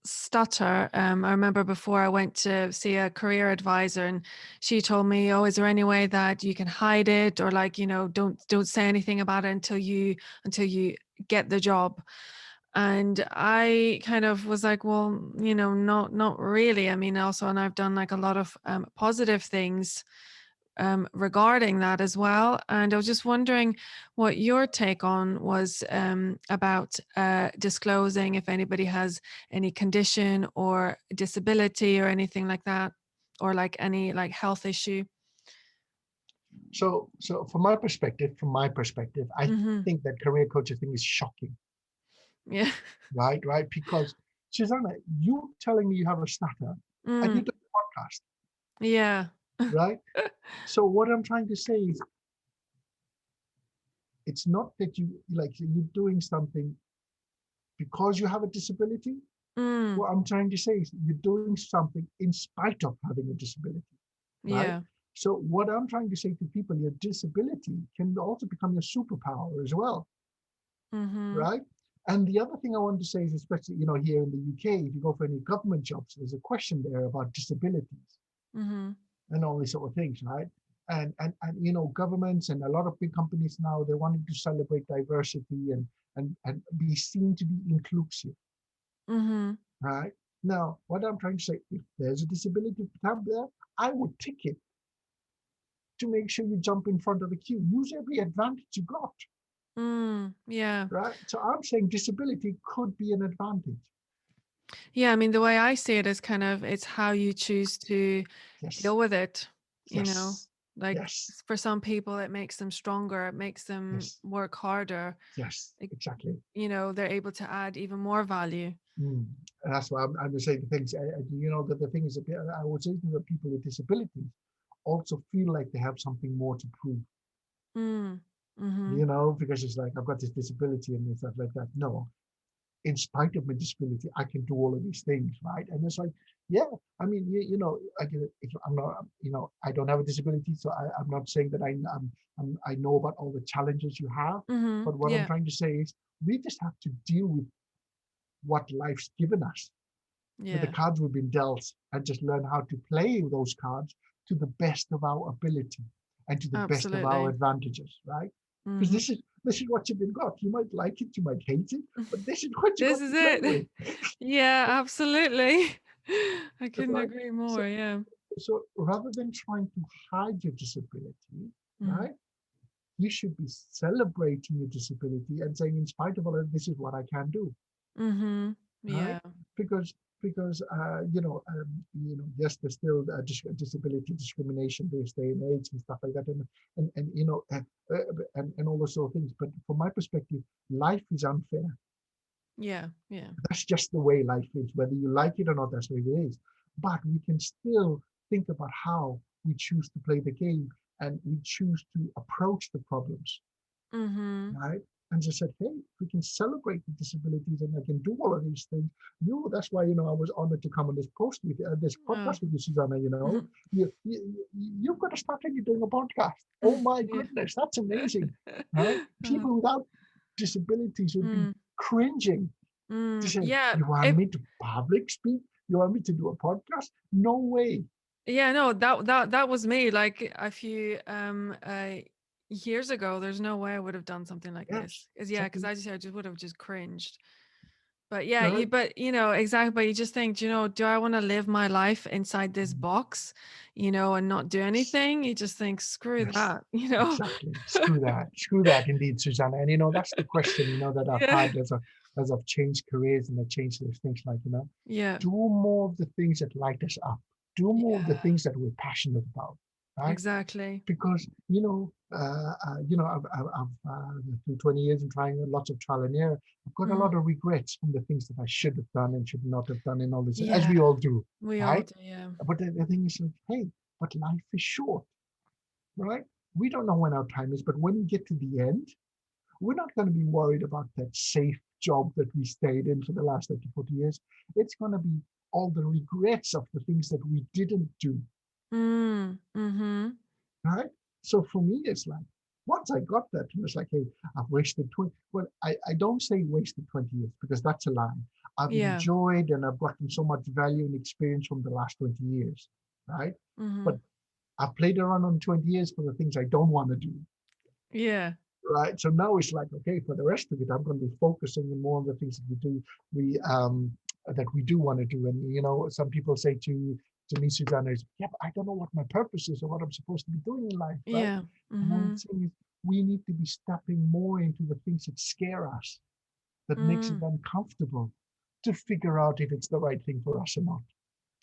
stutter, I remember before I went to see a career advisor and she told me, "Oh, is there any way that you can hide it or like, don't say anything about it until you get the job?" And I kind of was like, well, not really. I mean, also, and I've done like a lot of positive things regarding that as well. And I was just wondering what your take on was about disclosing if anybody has any condition or disability or anything like that, or like any like health issue. so from my perspective, I Mm-hmm. think that career coaching thing is shocking, Yeah. right? Right? Because Susanna, you telling me you have a stutter and you Mm. do a podcast, Yeah. right? So what I'm trying to say is it's not that you're doing something because you have a disability. Mm. What I'm trying to say is you're doing something in spite of having a disability, right? Yeah. So what I'm trying to say to people, your disability can also become your superpower as well, Mm-hmm. right? And the other thing I want to say is, especially here in the UK, if you go for any government jobs, there's a question there about disabilities Mm-hmm. and all these sort of things, right? And governments and a lot of big companies now they wanting to celebrate diversity and be seen to be inclusive, Mm-hmm. right? Now, what I'm trying to say, if there's a disability tab there, I would tick it to make sure you jump in front of the queue. Use every advantage you got, Yeah. right? So I'm saying disability could be an advantage. Yeah, I mean, the way I see it is kind of it's how you choose to Yes, deal with it, you know. yes, Like yes, for some people it makes them stronger, it makes them yes, work harder. yes, Like, exactly. they're able to add even more value. Mm. that's why I'm just saying the things. That the thing is, I would say that people with disabilities also feel like they have something more to prove. Mm. Mm-hmm. Because it's like I've got this disability and stuff like that. No, in spite of my disability, I can do all of these things, right? And it's like, yeah, I mean, I get it. If I'm not, I don't have a disability, so I'm not saying that I know about all the challenges you have. Mm-hmm. But what I'm Yeah. trying to say is, we just have to deal with what life's given us, with the Yeah. cards we've been dealt, and just learn how to play those cards to the best of our ability and to the best of our Absolutely. advantages, right? Because Mm-hmm. this is what you've been got. You might like it, you might hate it, but this is what you This got is to play it. with, Yeah, absolutely. I couldn't right? agree So, more. Yeah. so rather than trying to hide your disability, Mm. right? You should be celebrating your disability and saying, in spite of all of this is what I can do, Mm-hmm. right? Yeah. Because yes, there's still disability discrimination this day and age and stuff like that, and all those sort of things. But from my perspective, life is unfair. Yeah. Yeah. That's just the way life is, whether you like it or not. That's the way it is. But we can still think about how we choose to play the game and we choose to approach the problems, Mm-hmm. right? And just said, hey, we can celebrate the disabilities and I can do all of these things. That's why, I was honored to come on this Oh. podcast with you, Susanna. You've got to start thinking doing a podcast. Oh my Yeah. goodness, that's amazing, right? Uh, People without disabilities would be mm, cringing to say, yeah. you want If me to public speak? You want me to do a podcast? No way. Yeah, no, that was me. Like a few years ago, there's no way I would have done something like Yes, this. Cause yeah, because exactly. I just would have just cringed. But yeah, Right? exactly. But you just think, do I want to live my life inside this box, and not do anything? You just think, screw Yes, that, exactly. Screw that. Screw that indeed, Susanna. And that's the question, that I've Yeah, had as I've changed careers and I've changed those things like, yeah, do more of the things that light us up. Do more of the yeah, things that we're passionate about. Right? exactly. Because, through 20 years and trying lots of trial and error, I've got a Mm, lot of regrets from the things that I should have done and should not have done and all this, as yeah, we all do. we all Right? do. Yeah, But the thing is, like, hey, but life is short, right? We don't know when our time is, but when we get to the end, we're not going to be worried about that safe job that we stayed in for the last 30, 40 years. It's going to be all the regrets of the things that we didn't do, mm-hmm. right? So for me, it's like, once I got that, it was like, hey, I've wasted 20. Well, I don't say wasted 20 years because that's a lie. I've Yeah, enjoyed and I've gotten so much value and experience from the last 20 years, right? mm-hmm. But I've played around on 20 years for the things I don't want to do, Yeah, right? So now it's like, okay, for the rest of it, I'm going to be focusing on more on the things that we do want to do. And some people say to me, Susanna, is, yeah, but I don't know what my purpose is or what I'm supposed to be doing in life, right? yeah, And I'm mm-hmm. saying we need to be stepping more into the things that scare us, that makes it Mm. uncomfortable, to figure out if it's the right thing for us or not,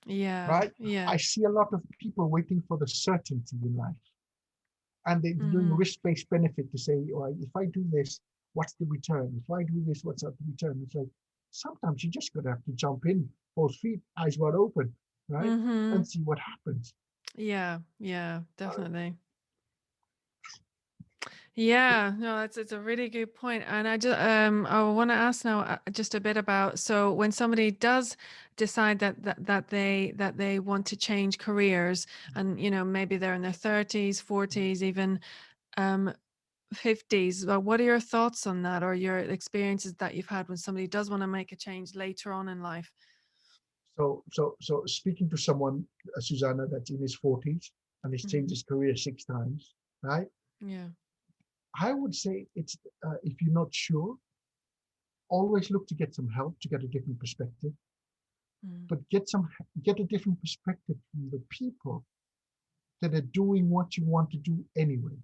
Yeah, right? I yeah. see a lot of people waiting for the certainty in life, and they're doing Mhm. risk-based benefit to say, well, if I do this, what's the return? If I do this, what's the return? It's like sometimes you just gotta have to jump in, both feet, eyes wide open, right? And Mhm. see what happens. Yeah, yeah, Right? definitely. Yeah, no, it's a really good point. And I want to ask now just a bit about, so when somebody does decide that they want to change careers, and maybe they're in their 30s, 40s, even um 50s. Well, what are your thoughts on that, or your experiences that you've had when somebody does want to make a change later on in life? So speaking to someone, Susanna, that's in his 40s and has changed Mhm. his career 6 times, right? Yeah. I would say it's if you're not sure, always look to get some help to get a different perspective, Mm. but get a different perspective from the people that are doing what you want to do anyway,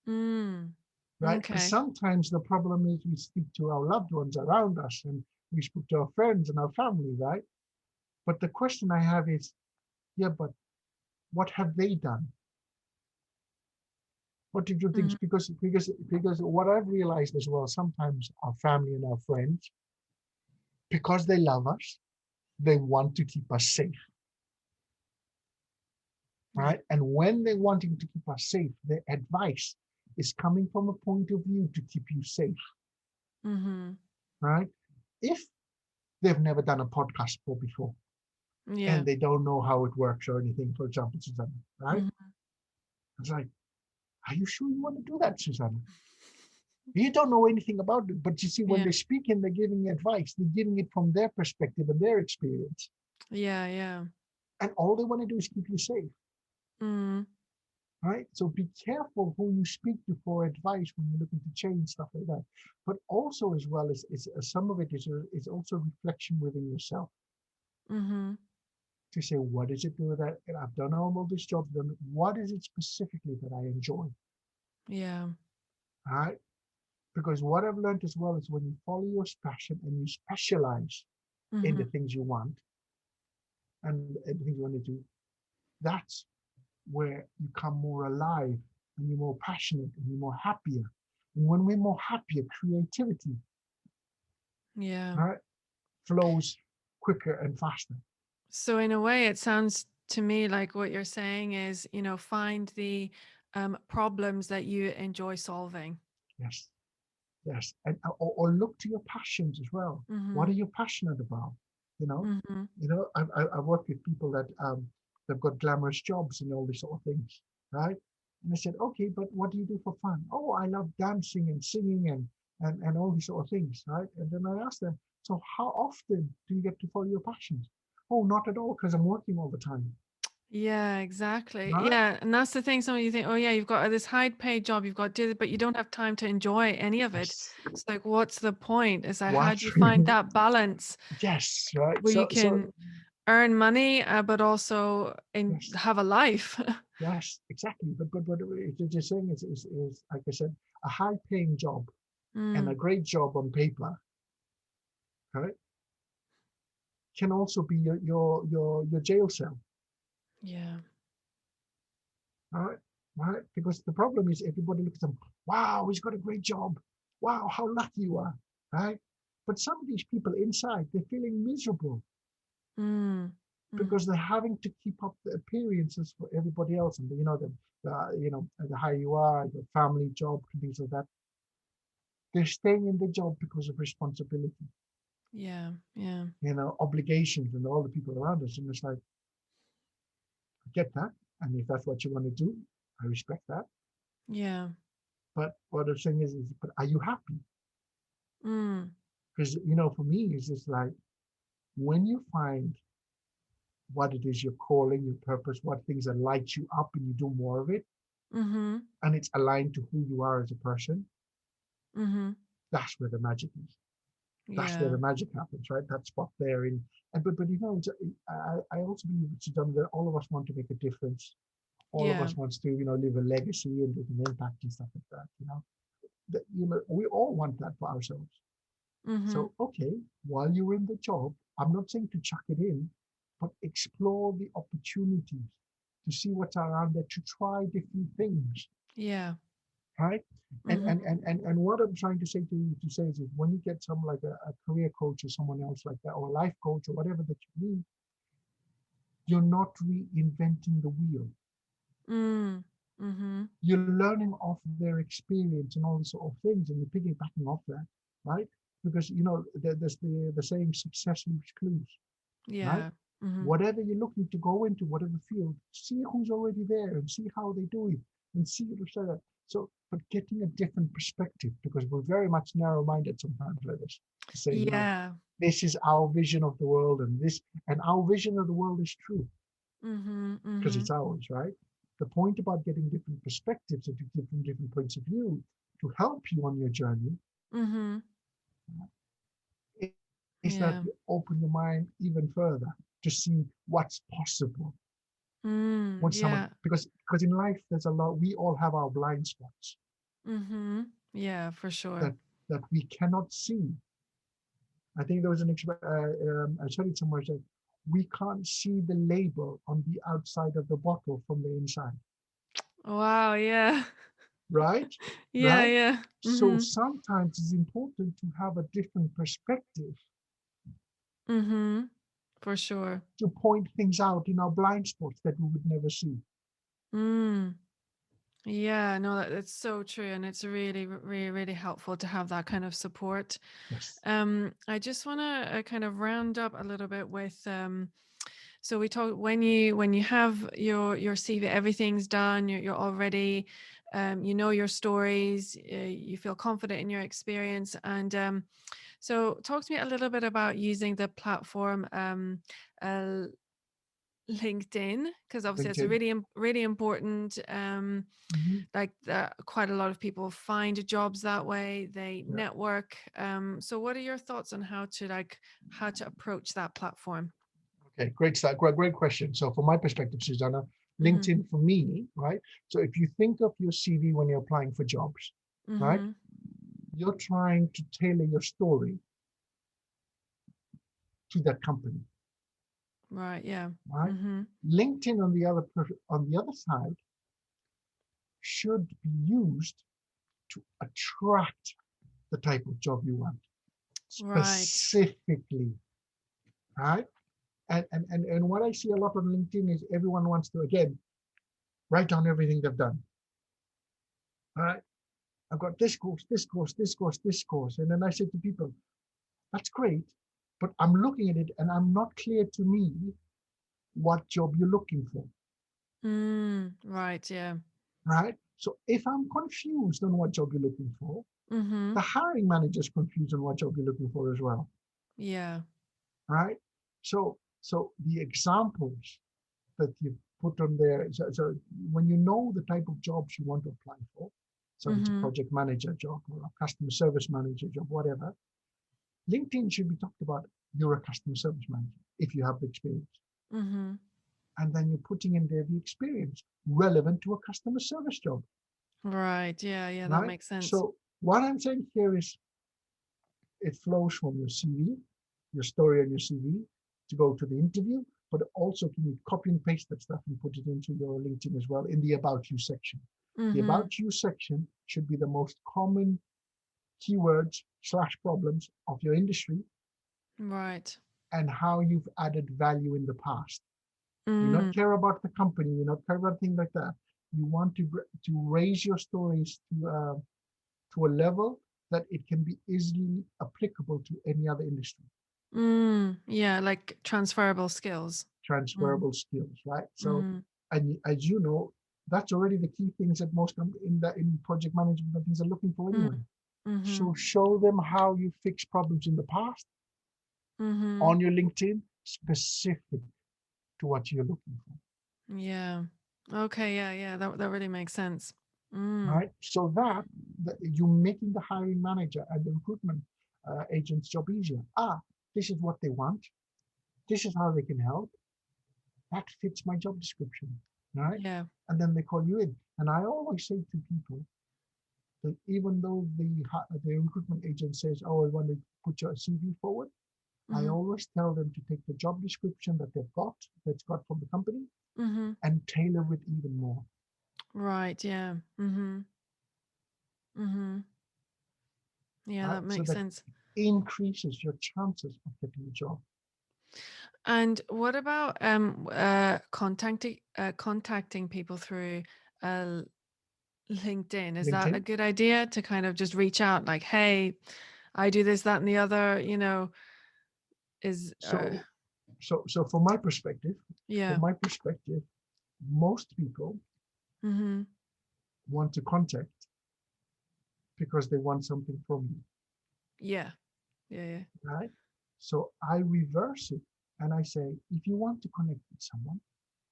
Mm. right? Because Okay. sometimes the problem is we speak to our loved ones around us and we speak to our friends and our family, right? But the question I have is, yeah, but what have they done? What did you think? Mhm. Because what I've realized as well, sometimes our family and our friends because they love us, they want to keep us safe, Yeah. right? And when they're wanting to keep us safe, their advice is coming from a point of view to keep you safe, Mm-hmm. right? If they've never done a podcast before Yeah. and they don't know how it works or anything, for example, Susanna, right? Mm-hmm. It's like, are you sure you want to do that, Susanna? You don't know anything about it, but you see, when Yeah. they're speaking, they're giving advice. They're giving it from their perspective and their experience, Yeah. Yeah. and all they want to do is keep you safe, Mm. right? So be careful who you speak to for advice when you're looking to change stuff like that. But also, as well as some of it is also reflection within yourself Mm-hmm. to say, what is it that I've done all this job? What is it specifically that I enjoy? Yeah. Right? Because what I've learned as well is when you follow your passion and you specialize in Mm-hmm. the things you want and the things you want to do, that's where you come more alive and you're more passionate and you're more happier. And when we're more happier, creativity, Yeah. right, flows quicker and faster. So in a way, it sounds to me like what you're saying is, find the problems that you enjoy solving. Yes, yes. And or look to your passions as well. What Mm-hmm. are you passionate about? You know, Mm-hmm. I work with people that they've got glamorous jobs and all these sort of things, right? And I said, okay, but what do you do for fun? Oh, I love dancing and singing and all these sort of things, right? And then I asked them, so how often do you get to follow your passions? Oh, not at all, because I'm working all the time, Yeah, exactly. right? Yeah, and that's the thing. Some of you think, oh yeah, you've got this high paid job, you've got to do it, but you don't have time to enjoy any of it. Yes. It's like, what's the point? It's like, how What? do you find that balance Yes, right. where you So can earn money, but also yes. have a life? Yes, exactly. But what you're saying is like I said, a high-paying job and a Mm, great job on paper, right, can also be your jail cell, yeah. right? Right? Because the problem is everybody looks at them, wow, he's got a great job. Wow, how lucky you are, right? But some of these people inside, they're feeling miserable Mm, because mm, they're having to keep up the appearances for everybody else. And the higher you are, the family job, things like that, they're staying in the job because of responsibility, yeah, yeah, obligations and all the people around us. And it's like, I get that. And if that's what you want to do, I respect that. yeah. But what I'm saying but are you happy? Mm, Because, for me, it's just like when you find what it is, your calling, your purpose, what things that light you up and you do more of it, mm-hmm, and it's aligned to who you are as a person, mm-hmm. that's where the magic is. That's where Yeah, the magic happens, right? That spot there. But I also believe it's done that all of us want to make a difference. All of yeah. us wants to, leave a legacy and leave an impact and stuff like that. We all want that for ourselves. Mm-hmm. So, okay, while you're in the job, I'm not saying to chuck it in, but explore the opportunities to see what's around there, to try different things, Yeah. right? Mm-hmm. And what I'm trying to say to say is when you get some like a career coach or someone else like that, or a life coach or whatever that you need, you're not reinventing the wheel. Mm, mm-hmm. You're learning off their experience and all these sort of things, and you're piggybacking off that, right? Because there's the saying, success leaves clues, right? Yeah. Mm-hmm. Whatever you're looking to go into, whatever field, see who's already there and see how they do it and see it so that. So, but getting a different perspective, because we're very much narrow-minded sometimes like this, to say, Yeah. this is our vision of the world and our vision of the world is true Mm-hmm. because Mm-hmm. it's ours, right? The point about getting different perspectives and different points of view to help you on your journey Mm-hmm. is that Yeah. you open your mind even further to see what's possible Mm, when someone yeah. because in life there's a lot, we all have our blind spots Mm-hmm. Yeah, for sure. that we cannot see. I think there was I said it somewhere said we can't see the label on the outside of the bottle from the inside, Wow, yeah. right? Yeah, Right. yeah. So Mm-hmm. sometimes it's important to have a different perspective Mm-hmm. For sure. to point things out in our blind spots that we would never see. Mm. Yeah, no, that's so true, and it's really, really, really helpful to have that kind of support. Yes. I just want to kind of round up a little bit with so we talk when you have your CV, everything's done, you're already you know your stories, you feel confident in your experience, and so talk to me a little bit about using the platform uh, LinkedIn, because obviously it's a LinkedIn. really really important. Hmm. Like quite a lot of people find jobs that way. They Yeah. network. So what are your thoughts on how to approach that platform? Okay. Great start. Great question. So, from my perspective, Susanna, Mm-hmm. LinkedIn for me, right? So, if you think of your CV when you're applying for jobs, right? Mm-hmm. You're trying to tailor your story to that company, Right. Yeah. right? Mm-hmm. LinkedIn on the other side should be used to attract the type of job you want Right. specifically, right? And what I see a lot on LinkedIn is everyone wants to again write down everything they've done. All right, I've got this course, this course, this course, this course, and then I say to people, that's great, but I'm looking at it and I'm not clear to me what job you're looking for, Right. Yeah. right? So if I'm confused on what job you're looking for, Mm-hmm. the hiring manager is confused on what job you're looking for as well, Yeah. right? So the examples that you put on there. So when you know the type of jobs you want to apply for, so it's a Mm-hmm. project manager job or a customer service manager job, whatever, LinkedIn should be talked about. You're a customer service manager if you have the experience. Mm-hmm. And then you're putting in there the experience relevant to a customer service job, Right. Yeah. Yeah. That right? makes sense. So what I'm saying here is it flows from your CV, your story on your CV to go to the interview, but also can you copy and paste that stuff and put it into your LinkedIn as well in the About You section. The Mm-hmm. About You section should be the most common keywords slash problems of your industry Right. and how you've added value in the past. You not Mm. care about the company, you not care about things like that. You want to raise your stories to a level that it can be easily applicable to any other industry. Yeah. Like transferable skills. Mm. Transferable skills, right? So, Mm-hmm. and as you know, that's already the key things that most in project management and things are looking for Mm. anyway. Mm-hmm. So show them how you fix problems in the past Mm-hmm. on your LinkedIn, specific to what you're looking for. Yeah. Okay. Yeah. Yeah. That really makes sense. Mm. Right? So that you're making the hiring manager and the recruitment agent's job easier. This is what they want. This is how they can help. That fits my job description, right? Yeah. And then they call you in. And I always say to people that even though the recruitment agent says, "Oh, I want to put your CV forward," I Mm-hmm. always tell them to take the job description that they've got from the company, Mm-hmm. and tailor it even more. Right. Yeah. Mm-hmm. Mm-hmm. Yeah. Right? That So makes that sense. increases your chances of getting a job. And what about contacting people through uh LinkedIn? Is that a LinkedIn. good idea to kind of just reach out like, hey, I do this, that, and the other, is So so from my perspective, yeah. from my perspective, most people Mm-hmm. want to contact because they want something from you, Yeah. Yeah, yeah. right? So I reverse it and I say, if you want to connect with someone,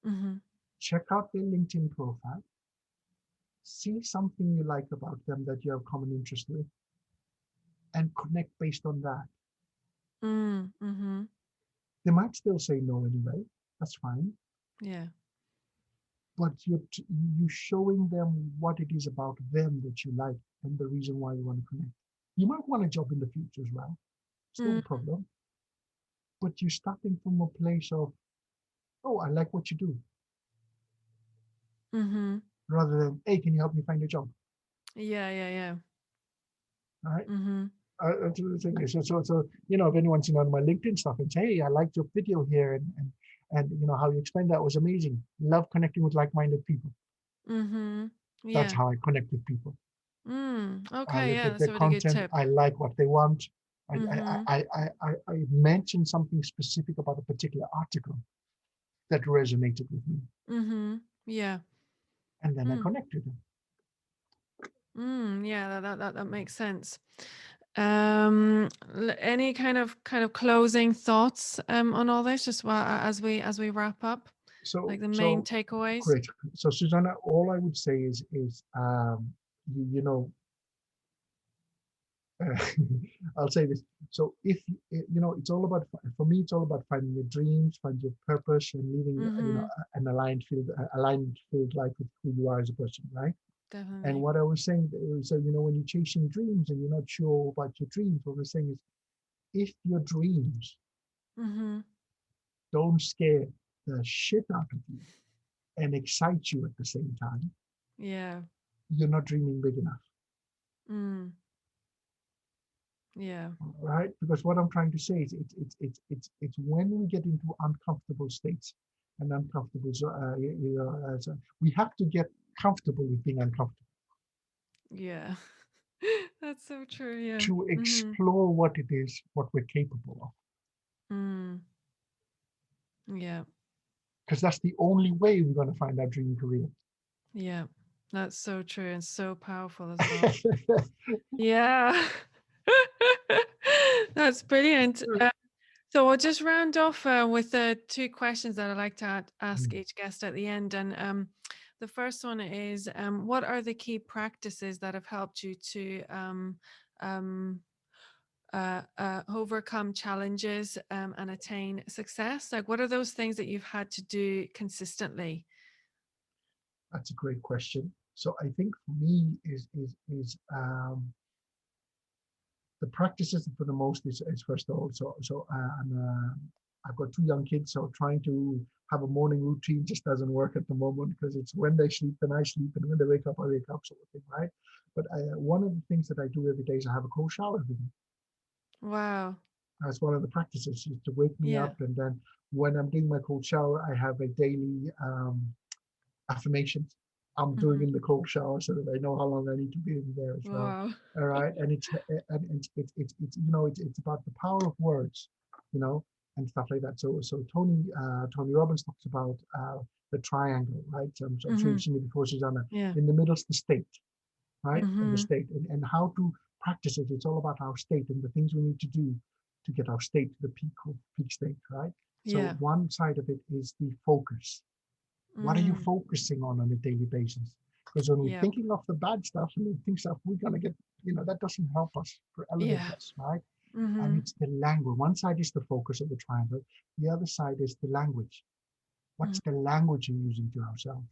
Mm-hmm. check out their LinkedIn profile, see something you like about them that you have common interest with, and connect based on that. Mm-hmm. They might still say no anyway. That's fine. Yeah. But you're showing them what it is about them that you like and the reason why you want to connect. You might want a job in the future as well. It's not a Mm-hmm. problem. But you're starting from a place of, oh, I like what you do, Mm-hmm. rather than, hey, can you help me find a job? Yeah, yeah, yeah. All right. Mm-hmm. That's what I'm saying. If anyone's on my LinkedIn stuff and say, hey, I liked your video here, and how you explained that was amazing. Love connecting with like-minded people. Mm-hmm. That's Yeah. how I connect with people. I Okay. look Yeah, at that's their a really good content. tip. I like what they want. Mm-hmm. I mention something specific about a particular article that resonated with me, Mm-hmm. Yeah. and then I Mm. connect with them. Yeah, that makes sense. Any kind of closing thoughts on all this, just as we wrap up, So, like the main so takeaways? great. So, Susanna, all I would say is you know, I'll say this. So, if it's all about for me, it's all about finding your dreams, finding your purpose, and living, Mm-hmm. an aligned field life with who you are as a person, right? And Definitely. what I was saying, so when you're chasing dreams and you're not sure about your dreams, what I'm saying is, if your dreams Mm-hmm. don't scare the shit out of you and excite you at the same time, Yeah. you're not dreaming big enough, Mm. Yeah. right? Because what I'm trying to say is, it's when we get into uncomfortable states and uncomfortable, so we have to get comfortable with being uncomfortable Yeah. That's so true. Yeah. to Mm-hmm. explore what it is, what we're capable of, Mm. Yeah. because that's the only way we're going to find our dream career. Yeah. That's so true and so powerful as well. Yeah. That's brilliant. So I'll just round off with two questions that I like to ask each guest at the end. And the first one is, what are the key practices that have helped you to um, overcome challenges and attain success? Like, what are those things that you've had to do consistently? That's a great question. So I think for me the practices for the most is first of all. I've got two young kids, so trying to have a morning routine just doesn't work at the moment, because it's when they sleep then I sleep, and when they wake up I wake up, sort of thing, right? But one of the things that I do every day is I have a cold shower every day. Wow. That's one of the practices, is to wake me Yeah. up, and then when I'm doing my cold shower, I have a daily affirmations I'm doing Hmm. in the cold shower, so that I know how long I need to be in there as well. Wow. All right, and it's about the power of words, you know, and stuff like that. So Tony Robbins talks about the triangle, right? I'm sure Hmm. you've seen it before, Susanna. Yeah. In the middle is the state, right? And the Hmm. state, and how to practice it. It's all about our state and the things we need to do to get our state to the peak state, right? So Yeah. one side of it is the focus. What are you Mm. focusing on a daily basis? Because when we're Yeah. thinking of the bad stuff and the things stuff, we're gonna get, that doesn't help us or elevate Yeah. us, right? And Hmm. it's the language. One side is the focus of the triangle. The other side is the language. What's the language you're using to ourselves?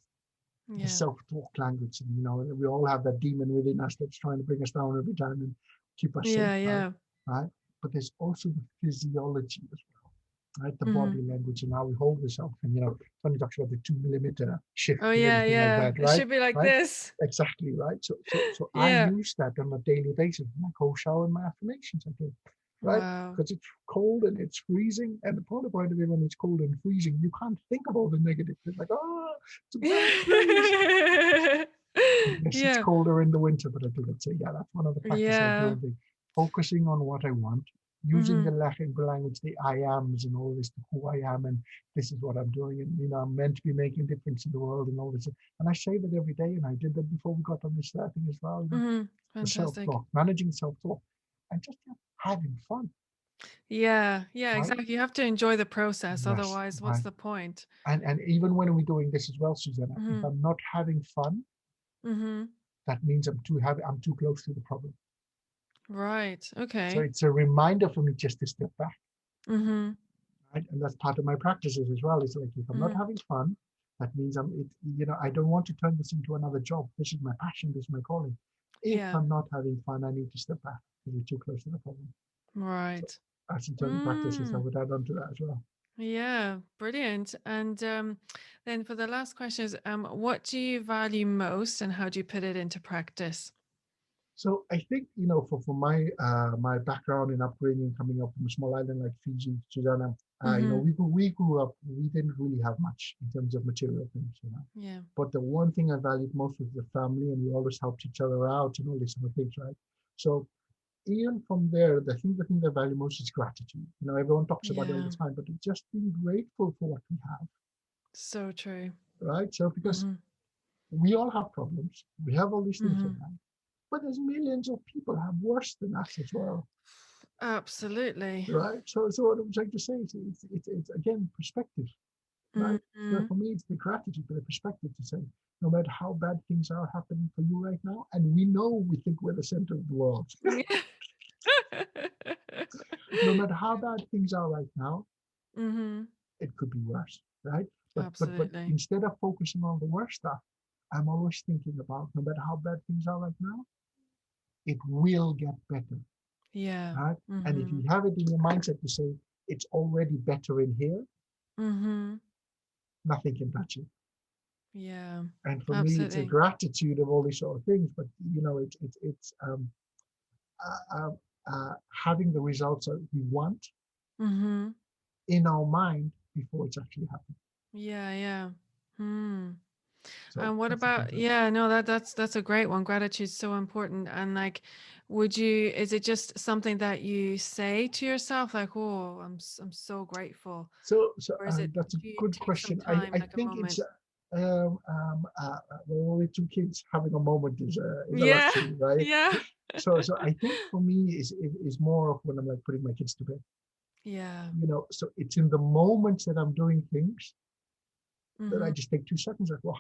The Yeah. self-talk language. And we all have that demon within us that's trying to bring us down every time and keep us safe, Yeah. right? Yeah. Right? But there's also the physiology as well, right? The Hmm. body language and how we hold ourselves. And Tony talks about the 2 millimeter shift Oh and yeah, everything like yeah. that, It right? should be like Right? this. Exactly, right? So I Yeah. use that on a daily basis. My cold shower and my affirmations I do, right? Wow. Because it's cold and it's freezing. And the point of it, when it's cold and freezing, you can't think of all the negative. It's like, oh, it's a bad freeze. Yes, it's Yeah. colder in the winter, but I do that. So yeah, that's one of the practices I do Yeah. every day. Focusing on what I want, using the Hmm. language, the I ams and all this, who I am, and this is what I'm doing, and I'm meant to be making a difference in the world and all this. And I say that every day, and I did that before we got on this thing as well. Hmm. The Fantastic. self-talk, managing self-talk, and just having fun, Yeah. Yeah, right? exactly. You have to enjoy the process. Yes, Otherwise, what's right. the point? And even when we're doing this as well, Susanna, if Hmm. I'm not having fun, Hmm. that means I'm too close to the problem. Right. So Okay. it's a reminder for me just to step back, Hmm. right? And that's part of my practices as well. It's like, if I'm not Hmm. having fun, that means I don't want to turn this into another job. This is my passion. This is my calling. If Yeah. I'm not having fun, I need to step back because we're too close to the problem. So Right. that's in certain practices I Mm. would add on to that as well. Yeah, brilliant. And then for the last question is, what do you value most and how do you put it into practice? So I think, for my background and upbringing, coming up from a small island like Fiji, Susanna, Mm-hmm. we grew up, we didn't really have much in terms of material things. Yeah. But the one thing I valued most was the family, and we always helped each other out and all these sort of things, right? So even from there, the thing I value most is gratitude. Everyone talks about it all Yeah. the time, but it's just being grateful for what we have, So true. right? So because Mm-hmm. we all have problems, we have all these things Mm-hmm. in life, but there's millions of people have worse than us as well, Absolutely. right? So what I would like to say is it's again perspective, right? So Mm-hmm. for me, it's the gratitude, for the perspective to say, no matter how bad things are happening for you right now, and we think we're the center of the world. No matter how bad things are right now, Mm-hmm. it could be worse, right? But Absolutely. instead of focusing on the worst stuff, I'm always thinking about no matter how bad things are right now, it will get better, Yeah. right? And if Mm-hmm. you have it in your mindset to say it's already better in here, Mm-hmm. nothing can touch it. Yeah. And for me, it's a Absolutely. gratitude of all these sort of things. But it's uh, uh, having the results that we want Mm-hmm. in our mind before it's actually happened. Yeah, yeah. Hmm. So And what that's the thing. about, yeah, no, that's a great one. Gratitude's so important. And like, is it just something that you say to yourself, like, oh, I'm so grateful? Or is it, That's a do you good take some question. time, I like a think it's moment? well, with two kids having a moment is a Yeah. luxury, right? Yeah. So I think for me is more of when I'm like putting my kids to bed. Yeah. So it's in the moments that I'm doing things that I Mm-hmm. just take 2 seconds, like, wow,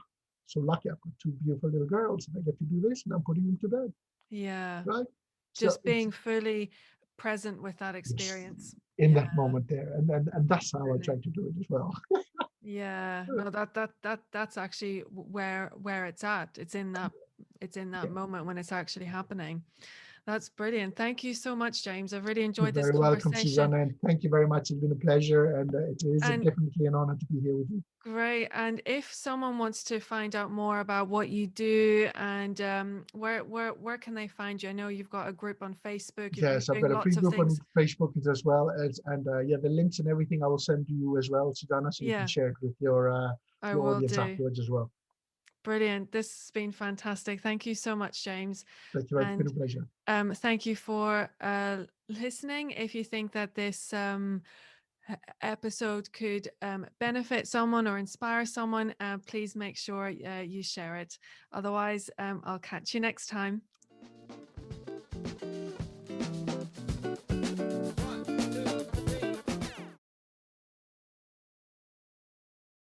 so lucky I've got two beautiful little girls and I get to do this and I'm putting them to bed, Yeah. right? So Just it's being fully present with that yes, experience. in Yeah, that moment there. And that's how I try absolutely. to do it as well. Yeah. No, that's actually where it's at. It's in that Yeah, moment when it's actually happening. That's brilliant. Thank you so much, James. I've really you're enjoyed this very welcome, conversation. Susanna, and thank you very much. It's been a pleasure, and it is And definitely an honor to be here with you. great. And if someone wants to find out more about what you do and where can they find you? I know you've got a group on Facebook. You're Yes, I've doing got a free lots of group on things. Facebook as well as, and yeah, the links and everything I will send to you as well, Susanna, so you can Yeah, share it with I your will audience do. afterwards as well. Brilliant. This has been fantastic. Thank you so much, James. Thank you. It's been a And pleasure. thank you for listening. If you think that this episode could benefit someone or inspire someone, please make sure you share it. Otherwise, I'll catch you next time.